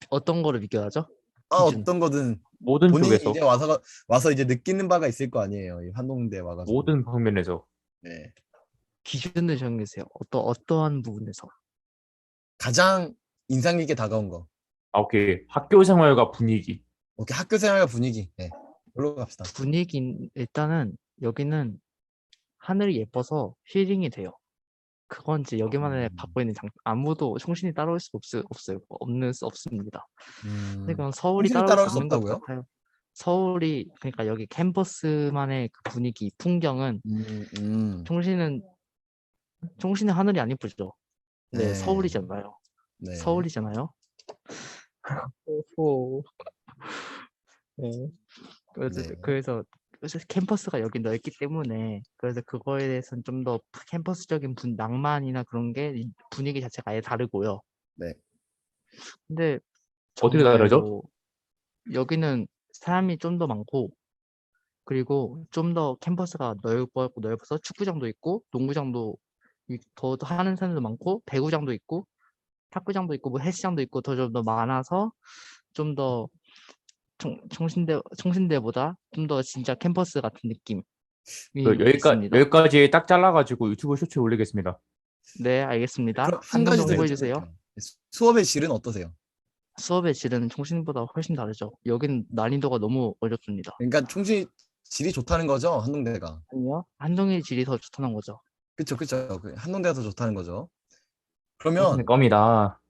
어떤 거를 비교하죠? 기준. 어떤 거든 모든 본인이 쪽에서, 이제 와서 이제 느끼는 바가 있을 거 아니에요. 이 한동대 와가지고. 모든 방면에서. 네. 기준을 정해주세요. 어떠한 부분에서. 가장 인상 깊게 다가온 거. 아, 오케이. 학교 생활과 분위기. 오케이, 학교 생활과 분위기. 네. 걸로 갑시다. 일단은 여기는 하늘이 예뻐서 힐링이 돼요. 그건 이제 여기만에 갖고 있는 아무도 총신이 따라올 수 없어요. 없습니다. 근데 그건 서울이 총신이 따라올 따라올 수 수 있는 것 없다고요? 같아요. 서울이 그러니까 여기 캠퍼스만의 그 분위기, 풍경은 총신의 하늘이 안 예쁘죠. 네, 네. 서울이잖아요. 네. 서울이잖아요. 오호. 네. 네. 그래서 캠퍼스가 여기 넓기 때문에 그래서 그거에 대해서는 좀 더 캠퍼스적인 낭만이나 그런 게 분위기 자체가 아예 다르고요. 네. 근데 어떻게 정말 다르죠? 뭐 여기는 사람이 좀 더 많고, 그리고 좀 더 캠퍼스가 넓어서 축구장도 있고, 농구장도 더 하는 사람도 많고, 배구장도 있고, 탁구장도 있고, 뭐 헬스장도 있고, 좀 더 많아서 좀 더 총신대보다 좀 더 진짜 캠퍼스 같은 느낌이 있습니다. 여기까지 딱 잘라가지고 유튜브 쇼츠에 올리겠습니다. 네, 알겠습니다. 그럼 한 한동 가지 더 더 홍보해주세요. 여쭤볼게요. 수업의 질은 어떠세요? 수업의 질은 총신보다 훨씬 다르죠. 여긴 난이도가 너무 어렵습니다. 그러니까 총신 질이 좋다는 거죠, 한동대가. 아니요? 한동의 질이 더 좋다는 거죠. 그쵸, 그쵸. 한동대가 더 좋다는 거죠. 총신의 그러면 껌이다.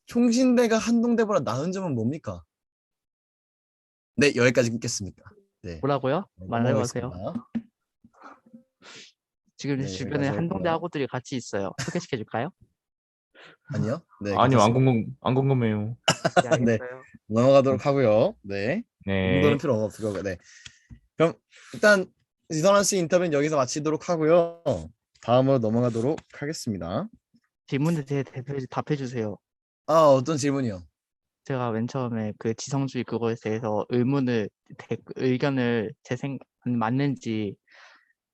총신대가 한동대보다 나은 점은 뭡니까? 네, 여기까지 끊겠습니다. 네, 뭐라고요? 말해보세요. 넘어가겠습니다. 지금 네, 주변에 여기까지 한동대 하고요. 학우들이 같이 있어요. 소개시켜줄까요? 아니요. 네, 아니요, 괜찮습니다. 안 궁금해요. 네, 네, 알겠어요. 넘어가도록 하고요. 네, 이 정도는 네. 필요 없을 거고요. 네, 그럼 일단 이선환 씨 인터뷰는 여기서 마치도록 하고요. 다음으로 넘어가도록 하겠습니다. 질문에 대해 답해주세요. 어떤 질문이요? 제가 맨 처음에 그 지성주의 그거에 대해서 의견을 맞는지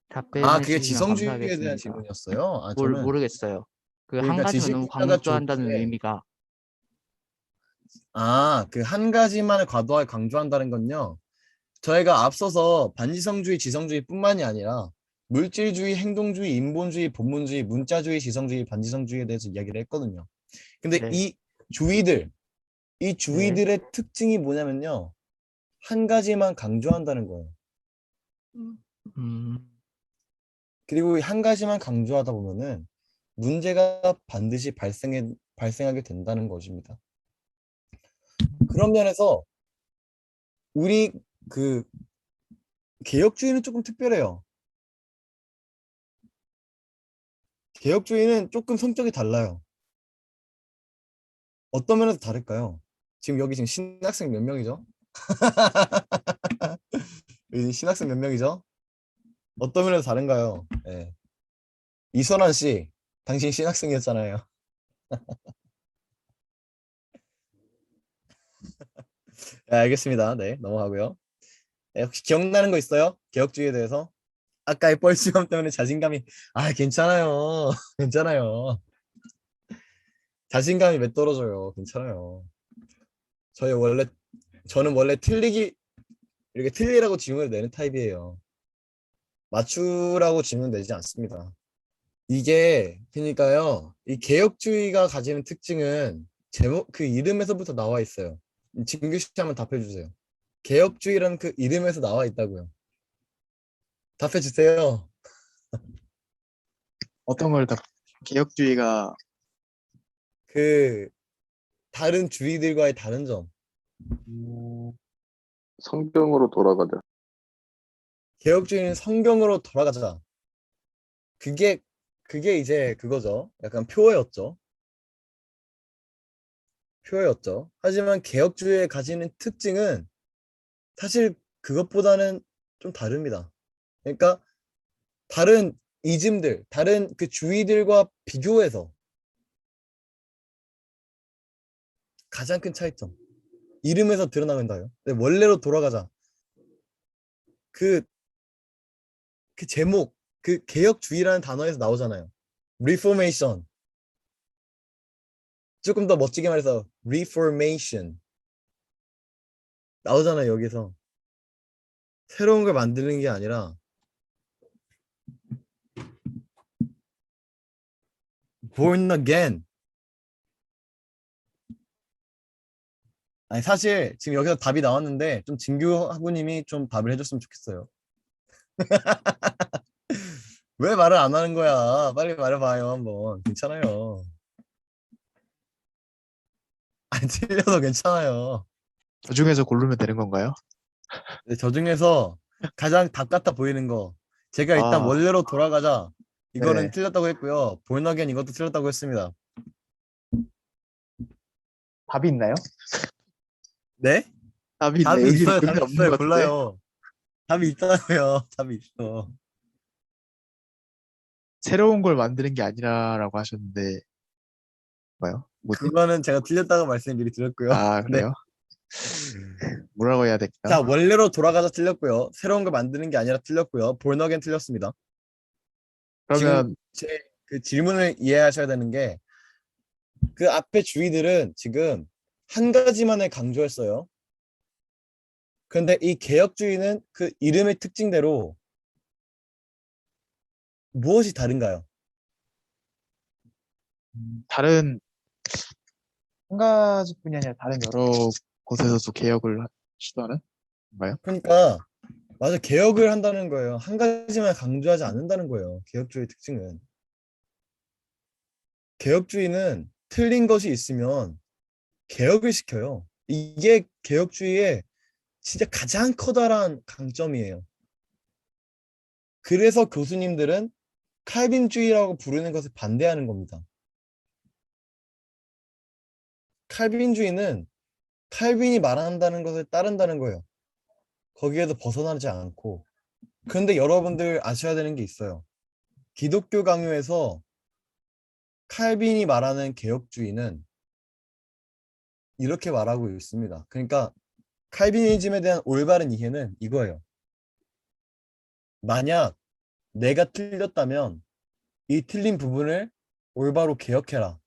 답변해 그게 주시면 지성주의에 대한 감사하겠습니다. 질문이었어요. 저는 모르겠어요. 그 한 그러니까 가지만 너무 지식인자가 강조한다는 좋은데, 의미가 그 한 가지만을 과도하게 강조한다는 건요. 저희가 앞서서 반지성주의, 지성주의뿐만이 아니라 물질주의, 행동주의, 인본주의, 본문주의, 문자주의, 지성주의, 반지성주의에 대해서 이야기를 했거든요. 근데 네. 이 주의들의 특징이 뭐냐면요. 한 가지만 강조한다는 거예요. 음, 그리고 한 가지만 강조하다 보면은 문제가 반드시 발생하게 된다는 것입니다. 그런 면에서 우리 그 개혁주의는 조금 특별해요. 개혁주의는 조금 성격이 달라요. 어떤 면에서 다를까요? 지금 신학생 몇 명이죠? 여기 신학생 몇 명이죠? 어떤 면에서 다른가요? 네. 이선환 씨, 당신 신학생이었잖아요. 네, 알겠습니다. 네, 넘어가고요. 네, 혹시 기억나는 거 있어요? 개혁주의에 대해서? 아까의 뻘쭘함 때문에 자신감이 괜찮아요. 괜찮아요. 자신감이 몇 떨어져요. 괜찮아요. 저는 원래 이렇게 틀리라고 질문을 내는 타입이에요. 맞추라고 질문 내지 않습니다. 그러니까요. 이 개혁주의가 가지는 특징은 그 이름에서부터 나와 있어요. 진규 씨 한번 답해 주세요. 개혁주의라는 그 이름에서 나와 있다고요. 답해 주세요. 어떤 걸 다 개혁주의가 그 다른 주의들과의 다른 점. 성경으로 돌아가자. 개혁주의는 성경으로 돌아가자. 그게 이제 그거죠. 약간 표어였죠. 하지만 개혁주의에 가지는 특징은 사실 그것보다는 좀 다릅니다. 그러니까 다른 이즘들, 다른 그 주의들과 비교해서 가장 큰 차이점. 이름에서 드러나는다요. 원래로 돌아가자. 그 제목, 그 개혁주의라는 단어에서 나오잖아요. Reformation. 조금 더 멋지게 말해서 Reformation. 나오잖아요, 여기서. 새로운 걸 만드는 게 아니라 Born again. 아니, 사실 지금 여기서 답이 나왔는데 좀 진규 학우님이 좀 답을 해줬으면 좋겠어요. 왜 말을 안 하는 거야? 빨리 말해봐요, 한번. 괜찮아요. 아니, 틀려도 괜찮아요. 그 중에서 고르면 되는 건가요? 네, 저 중에서 가장 답 같아 보이는 거. 제가 일단 아, 원래로 돌아가자. 이거는 네. 틀렸다고 했고요. 볼나겐 이것도 틀렸다고 했습니다. 답이 있나요? 네? 답이 답이 있네. 여기 있어요. 의미 답이 없는 있어요. 것 같은데. 골라요. 답이 있다고요. 답이 있어. 새로운 걸 만드는 게 아니라라고 하셨는데 뭐요? 뭐지? 그거는 제가 틀렸다고 말씀 미리 드렸고요. 네. 아, 그래요? 뭐라고 해야 될까? 자, 원래로 돌아가자 틀렸고요. 새로운 걸 만드는 게 아니라 틀렸고요. born again 틀렸습니다. 그러면 제 그 질문을 이해하셔야 되는 게 그 앞에 주의들은 지금 한 가지만을 강조했어요. 그런데 이 개혁주의는 그 이름의 특징대로 무엇이 다른가요? 다른 한 가지뿐이 아니라 다른 여러 곳에서도 개혁을 시도하는 건가요? 그러니까 맞아, 개혁을 한다는 거예요. 한 가지만 강조하지 않는다는 거예요. 개혁주의 특징은. 개혁주의는 틀린 것이 있으면 개혁을 시켜요. 이게 개혁주의의 진짜 가장 커다란 강점이에요. 그래서 교수님들은 칼빈주의라고 부르는 것을 반대하는 겁니다. 칼빈주의는 칼빈이 말한다는 것을 따른다는 거예요. 거기에서 벗어나지 않고. 그런데 여러분들 아셔야 되는 게 있어요. 기독교 강요에서 칼빈이 말하는 개혁주의는 이렇게 말하고 있습니다. 그러니까 칼비니즘에 대한 올바른 이해는 이거예요. 만약 내가 틀렸다면 이 틀린 부분을 올바로 개혁해라.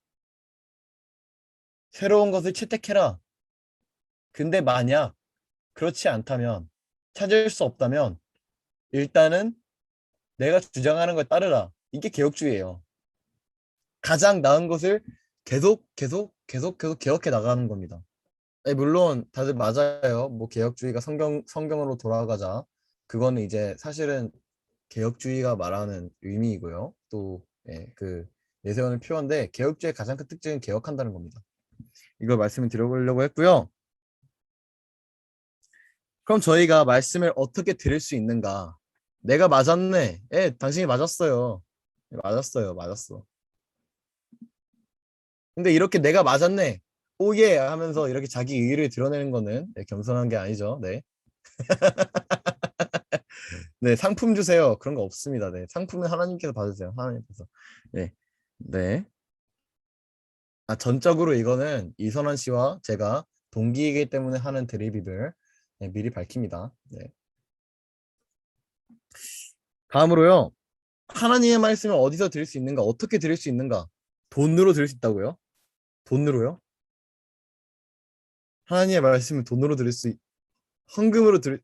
새로운 것을 채택해라. 근데 만약 그렇지 않다면, 찾을 수 없다면 일단은 내가 주장하는 걸 따르라. 이게 개혁주의예요. 가장 나은 것을 계속 개혁해 나가는 겁니다. 아니, 물론 다들 맞아요. 뭐 개혁주의가 성경으로 돌아가자. 그거는 이제 사실은 개혁주의가 말하는 의미이고요. 또 그 내세우는 표현인데 개혁주의의 가장 큰 특징은 개혁한다는 겁니다. 이걸 말씀을 드려보려고 했고요. 그럼 저희가 말씀을 어떻게 들을 수 있는가? 내가 맞았네. 당신이 맞았어요. 맞았어. 근데 이렇게 내가 맞았네. 오예 하면서 이렇게 자기 의의를 드러내는 거는 겸손한 게 아니죠. 네. 네, 상품 주세요. 그런 거 없습니다. 네, 상품은 하나님께서 받으세요. 하나님께서. 네, 네. 아, 전적으로 이거는 이선원 씨와 제가 동기이기 때문에 하는 드립임을 미리 밝힙니다. 네. 다음으로요. 하나님의 말씀을 어디서 들을 수 있는가? 어떻게 들을 수 있는가? 돈으로 들을 수 있다고요? 돈으로요? 하나님의 말씀을 돈으로 들을 수 헌금으로 들을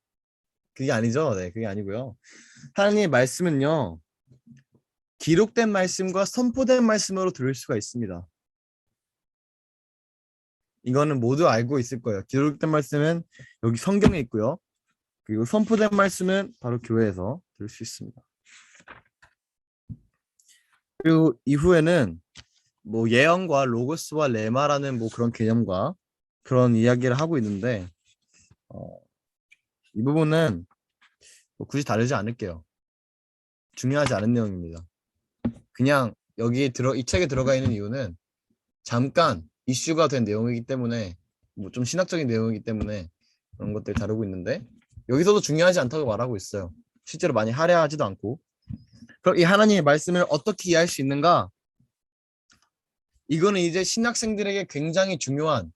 그게 아니죠. 네, 그게 아니고요. 하나님의 말씀은요. 기록된 말씀과 선포된 말씀으로 들을 수가 있습니다. 이거는 모두 알고 있을 거예요. 기록된 말씀은 여기 성경에 있고요. 그리고 선포된 말씀은 바로 교회에서 들을 수 있습니다. 그리고 이후에는 뭐 예언과 로고스와 레마라는 뭐 그런 개념과 그런 이야기를 하고 있는데 이 부분은 뭐 굳이 다루지 않을게요. 중요하지 않은 내용입니다. 그냥 여기 이 책에 들어가 있는 이유는 잠깐 이슈가 된 내용이기 때문에 뭐 좀 신학적인 내용이기 때문에 그런 것들 다루고 있는데 여기서도 중요하지 않다고 말하고 있어요. 실제로 많이 할애하지도 않고. 그럼 이 하나님의 말씀을 어떻게 이해할 수 있는가? 이거는 이제 신학생들에게 굉장히 중요한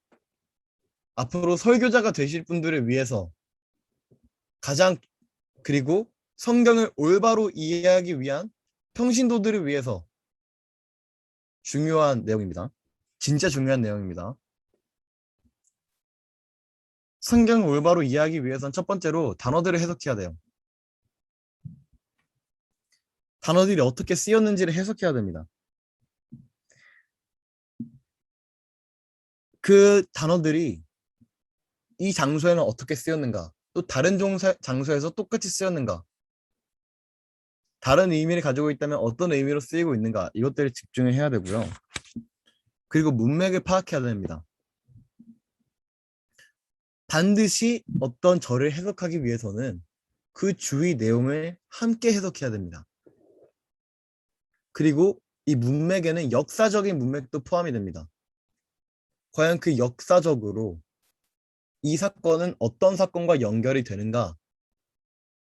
앞으로 설교자가 되실 분들을 위해서 가장 그리고 성경을 올바로 이해하기 위한 평신도들을 위해서 중요한 내용입니다. 진짜 중요한 내용입니다. 성경을 올바로 이해하기 위해서는 첫 번째로 단어들을 해석해야 돼요. 단어들이 어떻게 쓰였는지를 해석해야 됩니다. 그 단어들이 이 장소에는 어떻게 쓰였는가, 또 다른 장소에서 똑같이 쓰였는가, 다른 의미를 가지고 있다면 어떤 의미로 쓰이고 있는가, 이것들을 집중을 해야 되고요. 그리고 문맥을 파악해야 됩니다. 반드시 어떤 절을 해석하기 위해서는 그 주의 내용을 함께 해석해야 됩니다. 그리고 이 문맥에는 역사적인 문맥도 포함이 됩니다. 과연 그 역사적으로 이 사건은 어떤 사건과 연결이 되는가?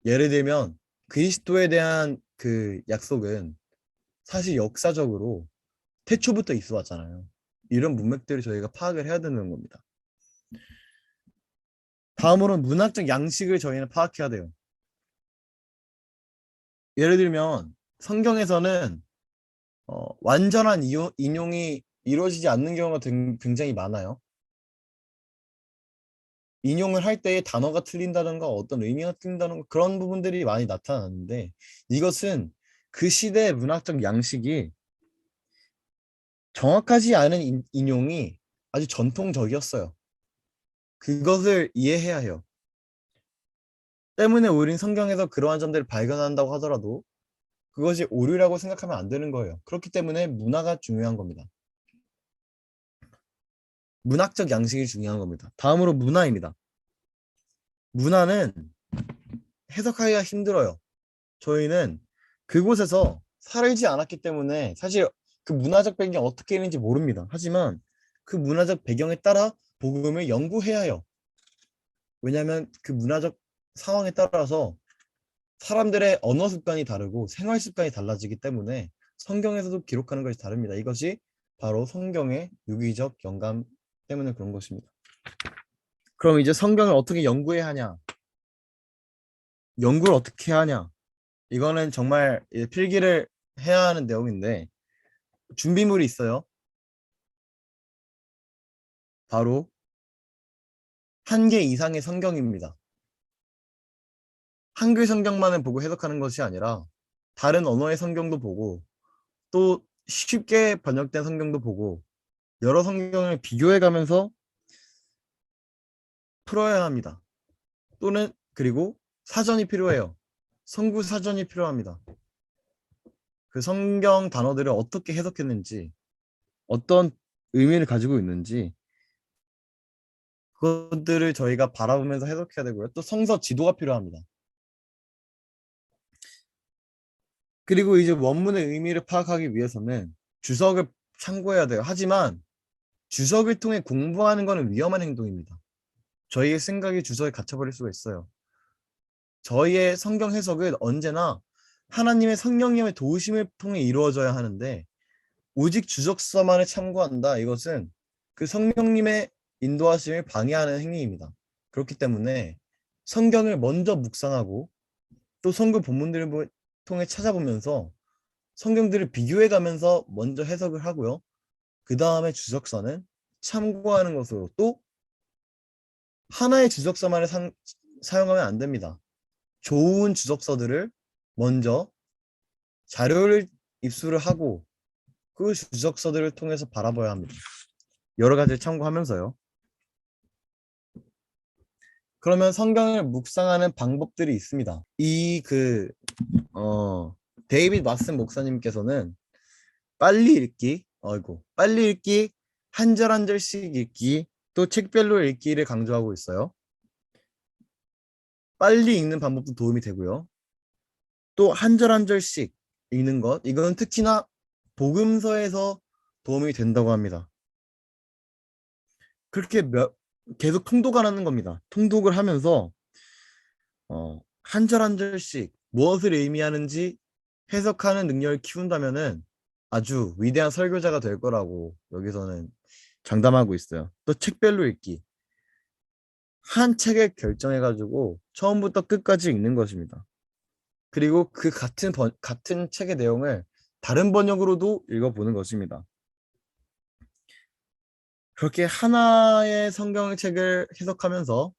예를 들면 그리스도에 대한 그 약속은 사실 역사적으로 태초부터 있어 왔잖아요. 이런 문맥들을 저희가 파악을 해야 되는 겁니다. 다음으로는 문학적 양식을 저희는 파악해야 돼요. 예를 들면 성경에서는 완전한 인용이 이루어지지 않는 경우가 굉장히 많아요. 인용을 할 때의 단어가 틀린다든가 어떤 의미가 틀린다든가 그런 부분들이 많이 나타나는데 이것은 그 시대의 문학적 양식이 정확하지 않은 인용이 아주 전통적이었어요. 그것을 이해해야 해요. 때문에 우린 성경에서 그러한 점들을 발견한다고 하더라도 그것이 오류라고 생각하면 안 되는 거예요. 그렇기 때문에 문화가 중요한 겁니다. 문학적 양식이 중요한 겁니다. 다음으로 문화입니다. 문화는 해석하기가 힘들어요. 저희는 그곳에서 살지 않았기 때문에 사실 그 문화적 배경이 어떻게 있는지 모릅니다. 하지만 그 문화적 배경에 따라 복음을 연구해야 해요. 왜냐하면 그 문화적 상황에 따라서 사람들의 언어 습관이 다르고 생활 습관이 달라지기 때문에 성경에서도 기록하는 것이 다릅니다. 이것이 바로 성경의 유기적 영감 때문에 그런 것입니다. 그럼 이제 성경을 어떻게 연구해야 하냐? 연구를 어떻게 해야 하냐? 이거는 정말 필기를 해야 하는 내용인데 준비물이 있어요. 바로 1개 이상의 성경입니다. 한글 성경만을 보고 해석하는 것이 아니라 다른 언어의 성경도 보고 또 쉽게 번역된 성경도 보고 여러 성경을 비교해 가면서 풀어야 합니다. 또는 그리고 사전이 필요해요. 성구 사전이 필요합니다. 그 성경 단어들을 어떻게 해석했는지 어떤 의미를 가지고 있는지 그것들을 저희가 바라보면서 해석해야 되고요. 또 성서 지도가 필요합니다. 그리고 이제 원문의 의미를 파악하기 위해서는 주석을 참고해야 돼요. 하지만 주석을 통해 공부하는 것은 위험한 행동입니다. 저희의 생각이 주석에 갇혀버릴 수가 있어요. 저희의 성경 해석은 언제나 하나님의 성령님의 도우심을 통해 이루어져야 하는데 오직 주석서만을 참고한다. 이것은 그 성령님의 인도하심을 방해하는 행위입니다. 그렇기 때문에 성경을 먼저 묵상하고 또 성경 본문들을 통해 찾아보면서 성경들을 비교해 가면서 먼저 해석을 하고요. 그 다음에 주석서는 참고하는 것으로 또 하나의 주석서만을 사용하면 안 됩니다. 좋은 주석서들을 먼저 자료를 입수를 하고 그 주석서들을 통해서 바라봐야 합니다. 여러 가지를 참고하면서요. 그러면 성경을 묵상하는 방법들이 있습니다. 데이빗 왓슨 목사님께서는 빨리 읽기, 빨리 읽기, 한 절 한 절씩 읽기, 또 책별로 읽기를 강조하고 있어요. 빨리 읽는 방법도 도움이 되고요. 또 한 절 한 절씩 읽는 것, 이건 특히나 복음서에서 도움이 된다고 합니다. 그렇게 계속 통독을 하는 겁니다. 통독을 하면서 한 절 한 절씩 무엇을 의미하는지 해석하는 능력을 키운다면은 아주 위대한 설교자가 될 거라고 여기서는 장담하고 있어요. 또 책별로 읽기. 한 책을 결정해가지고 처음부터 끝까지 읽는 것입니다. 그리고 그 같은 책의 내용을 다른 번역으로도 읽어보는 것입니다. 그렇게 하나의 성경책을 해석하면서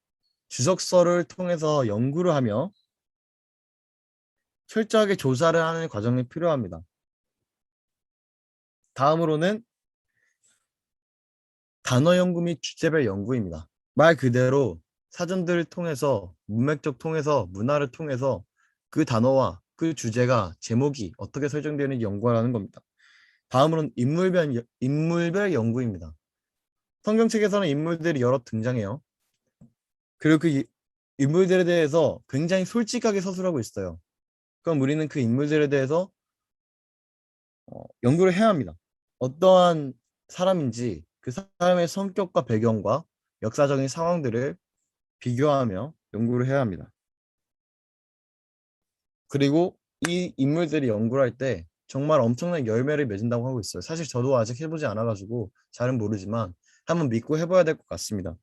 주석서를 통해서 연구를 하며 철저하게 조사를 하는 과정이 필요합니다. 다음으로는 단어 연구 및 주제별 연구입니다. 말 그대로 사전들을 통해서 문맥적 통해서 문화를 통해서 그 단어와 그 주제가 제목이 어떻게 설정되는지 연구하는 겁니다. 다음으로는 인물별 연구입니다. 성경책에서는 인물들이 여러 등장해요. 그리고 그 인물들에 대해서 굉장히 솔직하게 서술하고 있어요. 그럼 우리는 그 인물들에 대해서 연구를 해야 합니다. 어떠한 사람인지 그 사람의 성격과 배경과 역사적인 상황들을 비교하며 연구를 해야 합니다. 그리고 이 인물들이 연구를 할 때 정말 엄청난 열매를 맺은다고 하고 있어요. 사실 저도 아직 해보지 않아가지고 잘은 모르지만 한번 믿고 해봐야 될 것 같습니다.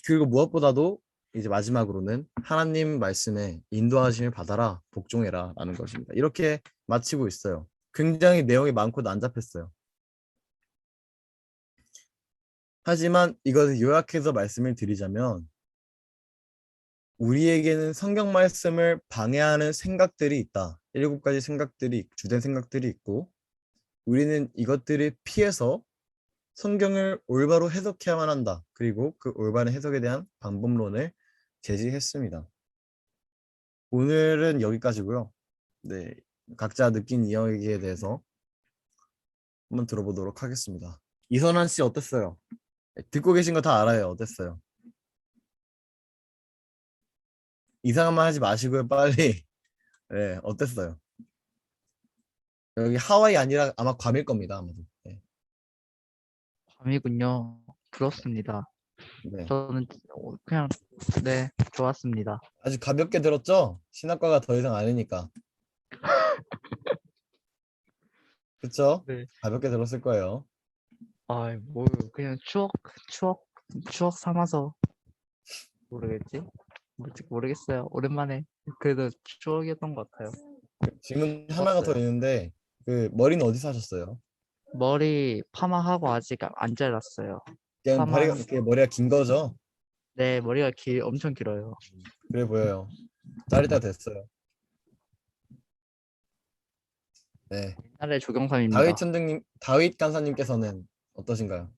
그리고 무엇보다도 이제 마지막으로는 하나님 말씀에 인도하심을 받아라, 복종해라 라는 것입니다. 이렇게 마치고 있어요. 굉장히 내용이 많고 난잡했어요. 하지만 이것을 요약해서 말씀을 드리자면 우리에게는 성경 말씀을 방해하는 생각들이 있다. 7가지 생각들이, 주된 생각들이 있고 우리는 이것들을 피해서 성경을 올바로 해석해야만 한다. 그리고 그 올바른 해석에 대한 방법론을 제시했습니다. 오늘은 여기까지고요. 네, 각자 느낀 이야기에 대해서 한번 들어보도록 하겠습니다. 이선환 씨 어땠어요? 듣고 계신 거 다 알아요. 어땠어요? 이상한 말 하지 마시고요, 빨리. 네, 어땠어요? 여기 하와이 아니라 아마 괌일 겁니다, 아마도. 네. 밤이군요. 부럽습니다. 네. 저는 그냥 네 좋았습니다. 아주 가볍게 들었죠? 신학과가 더 이상 아니니까. 그쵸? 네. 가볍게 들었을 거예요. 뭐 그냥 추억 삼아서 모르겠지? 모르겠어요. 오랜만에 그래도 추억이었던 것 같아요. 질문 하나가 더 좋았어요. 있는데 그 머리는 어디서 하셨어요? 머리 파마하고 아직 안 잘랐어요. 그냥 파마. 머리가 긴 거죠? 네, 머리가 엄청 길어요. 그래 보여요. 자를 때 됐어요. 네. 옛날에 조경삼입니다. 다윗 간사님께서는 어떠신가요?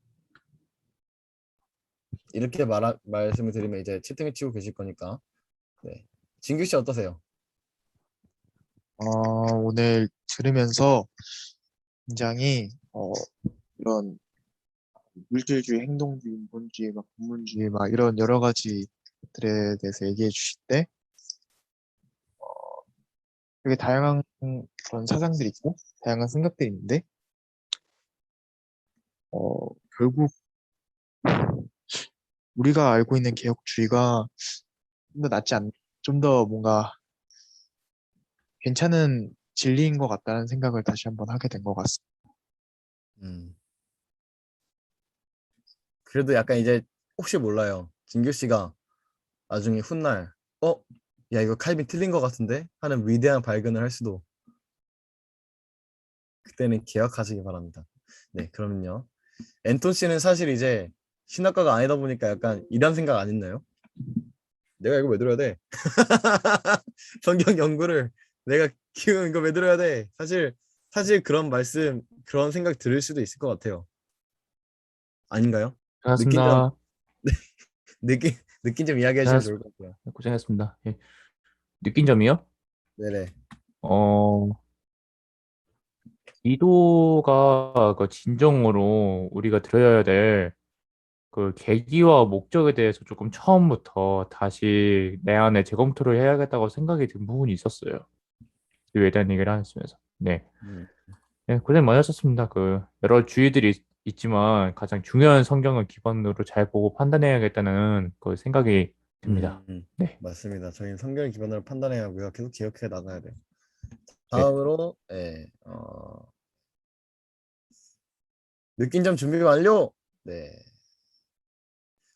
이렇게 말씀을 드리면 이제 채팅을 치고 계실 거니까. 네. 진규 씨 어떠세요? 오늘 들으면서 굉장히 이런 물질주의, 행동주의, 인본주의, 막 본문주의, 막 이런 여러 가지 것들에 대해서 얘기해 주실 때 되게 다양한 그런 사상들이 있고 다양한 생각들이 있는데 결국 우리가 알고 있는 개혁주의가 좀 더 낫지 않, 좀 더 뭔가 괜찮은 진리인 것 같다는 생각을 다시 한번 하게 된 것 같습니다. 음. 그래도 약간 이제 혹시 몰라요. 진규 씨가 나중에 훗날 야 이거 칼빈 틀린 것 같은데? 하는 위대한 발견을 할 수도. 그때는 기억하시기 바랍니다. 네, 그러면요. 앤톤 씨는 사실 이제 신학과가 아니다 보니까 약간 이런 생각 안 했나요? 내가 이거 왜 들어야 돼? 성경 연구를 내가 지금 이거 왜 들어야 돼? 사실 그런 말씀, 그런 생각 들을 수도 있을 것 같아요. 아닌가요? 느낀 점, 반갑습니다. 느낀 점 이야기해 주시면 좋을 것 같아요. 고생했습니다. 예. 느낀 점이요? 네네. 어, 기도가 그 진정으로 우리가 들어야 될 그 계기와 목적에 대해서 조금 처음부터 다시 내 안에 재검토를 해야겠다고 생각이 든 부분이 있었어요. 그에 대한 얘기를 하시면서. 네. 음, 네, 고생 많으셨습니다. 그 여러 주의들이 있지만 가장 중요한 성경을 기반으로 잘 보고 판단해야겠다는 그 생각이 듭니다. 네. 맞습니다. 저희는 성경을 기반으로 판단해야 하고요. 계속 기억해 나가야 돼요. 네. 다음으로, 느낀 점 준비 완료! 네.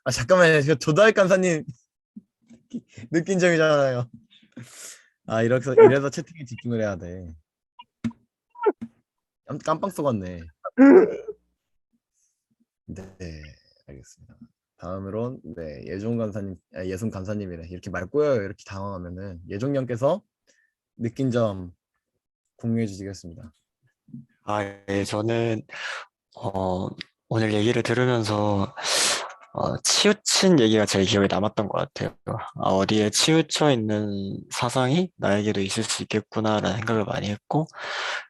아, 잠깐만요. 조다익 간사님 느낀 점이잖아요. 아, 이래서 채팅에 집중을 해야 돼. 깜빡 속았네. 네, 알겠습니다. 다음으론 예순 간사님이래. 이렇게 말 꼬여요. 이렇게 당황하면은 예종님께서 느낀 점 공유해 주시겠습니다. 예, 저는, 오늘 얘기를 들으면서, 치우친 얘기가 제일 기억에 남았던 것 같아요. 어디에 치우쳐 있는 사상이 나에게도 있을 수 있겠구나라는 생각을 많이 했고,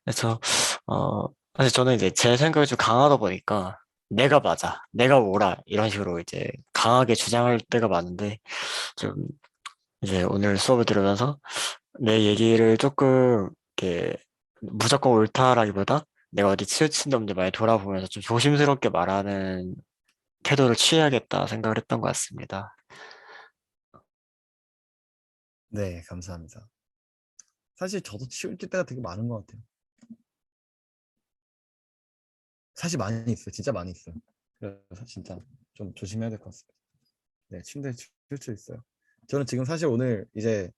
그래서, 사실 저는 이제 제 생각이 좀 강하다 보니까, 내가 맞아, 내가 옳아, 이런 식으로 이제 강하게 주장할 때가 많은데, 좀, 이제 오늘 수업을 들으면서 내 얘기를 조금, 이렇게, 무조건 옳다라기보다, 내가 어디 치우친 점들 많이 돌아보면서 좀 조심스럽게 말하는 태도를 취해야겠다 생각을 했던 것 같습니다. 네, 감사합니다. 사실 저도 치우칠 때가 되게 많은 것 같아요. 사실 많이 있어요. 진짜 많이 있어요. 그래서 진짜 좀 조심해야 될 것 같습니다. 네, 침대에 치우쳐 있어요. 저는 지금 사실 오늘 이제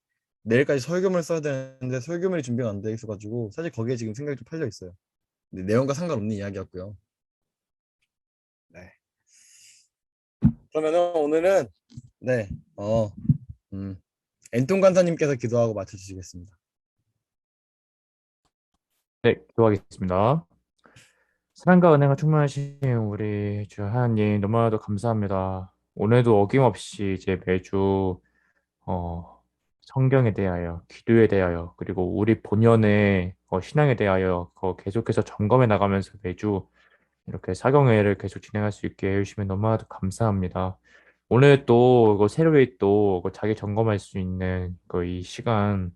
내일까지 설교문을 써야 되는데 설교문이 준비가 안 돼 있어가지고 사실 거기에 지금 생각이 좀 팔려 있어요. 근데 내용과 상관없는 이야기였고요. 네. 그러면은 오늘은 네, 엔통 간사님께서 기도하고 마쳐주시겠습니다. 네, 기도하겠습니다. 사랑과 은혜가 충만하신 우리 주 하나님 너무나도 감사합니다. 오늘도 어김없이 이제 매주 성경에 대하여, 기도에 대하여, 그리고 우리 본연의 신앙에 대하여 계속해서 점검해 나가면서 매주 이렇게 사경회를 계속 진행할 수 있게 해주시면 너무나도 감사합니다. 오늘 또 새로이 또 자기 점검할 수 있는 이 시간,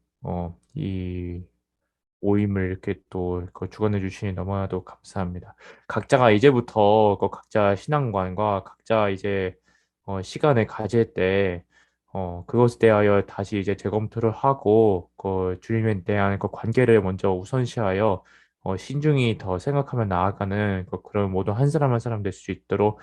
이 모임을 이렇게 또 주관해 주시니 너무나도 감사합니다. 각자가 이제부터 각자 신앙관과 각자 이제 시간을 가질 때 그것에 대하여 다시 이제 재검토를 하고 주님에 대한 관계를 먼저 우선시하여 신중히 더 생각하며 나아가는 그런 모든 한 사람 한 사람 될 수 있도록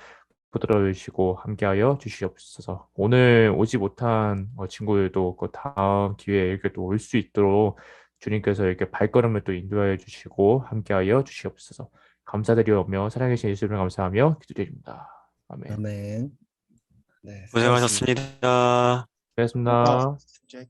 붙들어 주시고 함께하여 주시옵소서. 오늘 오지 못한 친구들도 다음 기회에 이렇게 또 올 수 있도록 주님께서 이렇게 발걸음을 또 인도하여 주시고 함께하여 주시옵소서. 감사드리오며 살아계신 예수님을 감사하며 기도드립니다. 아멘. 아멘. 네, 수고하셨습니다. 고생하셨습니다. 고맙습니다. 축제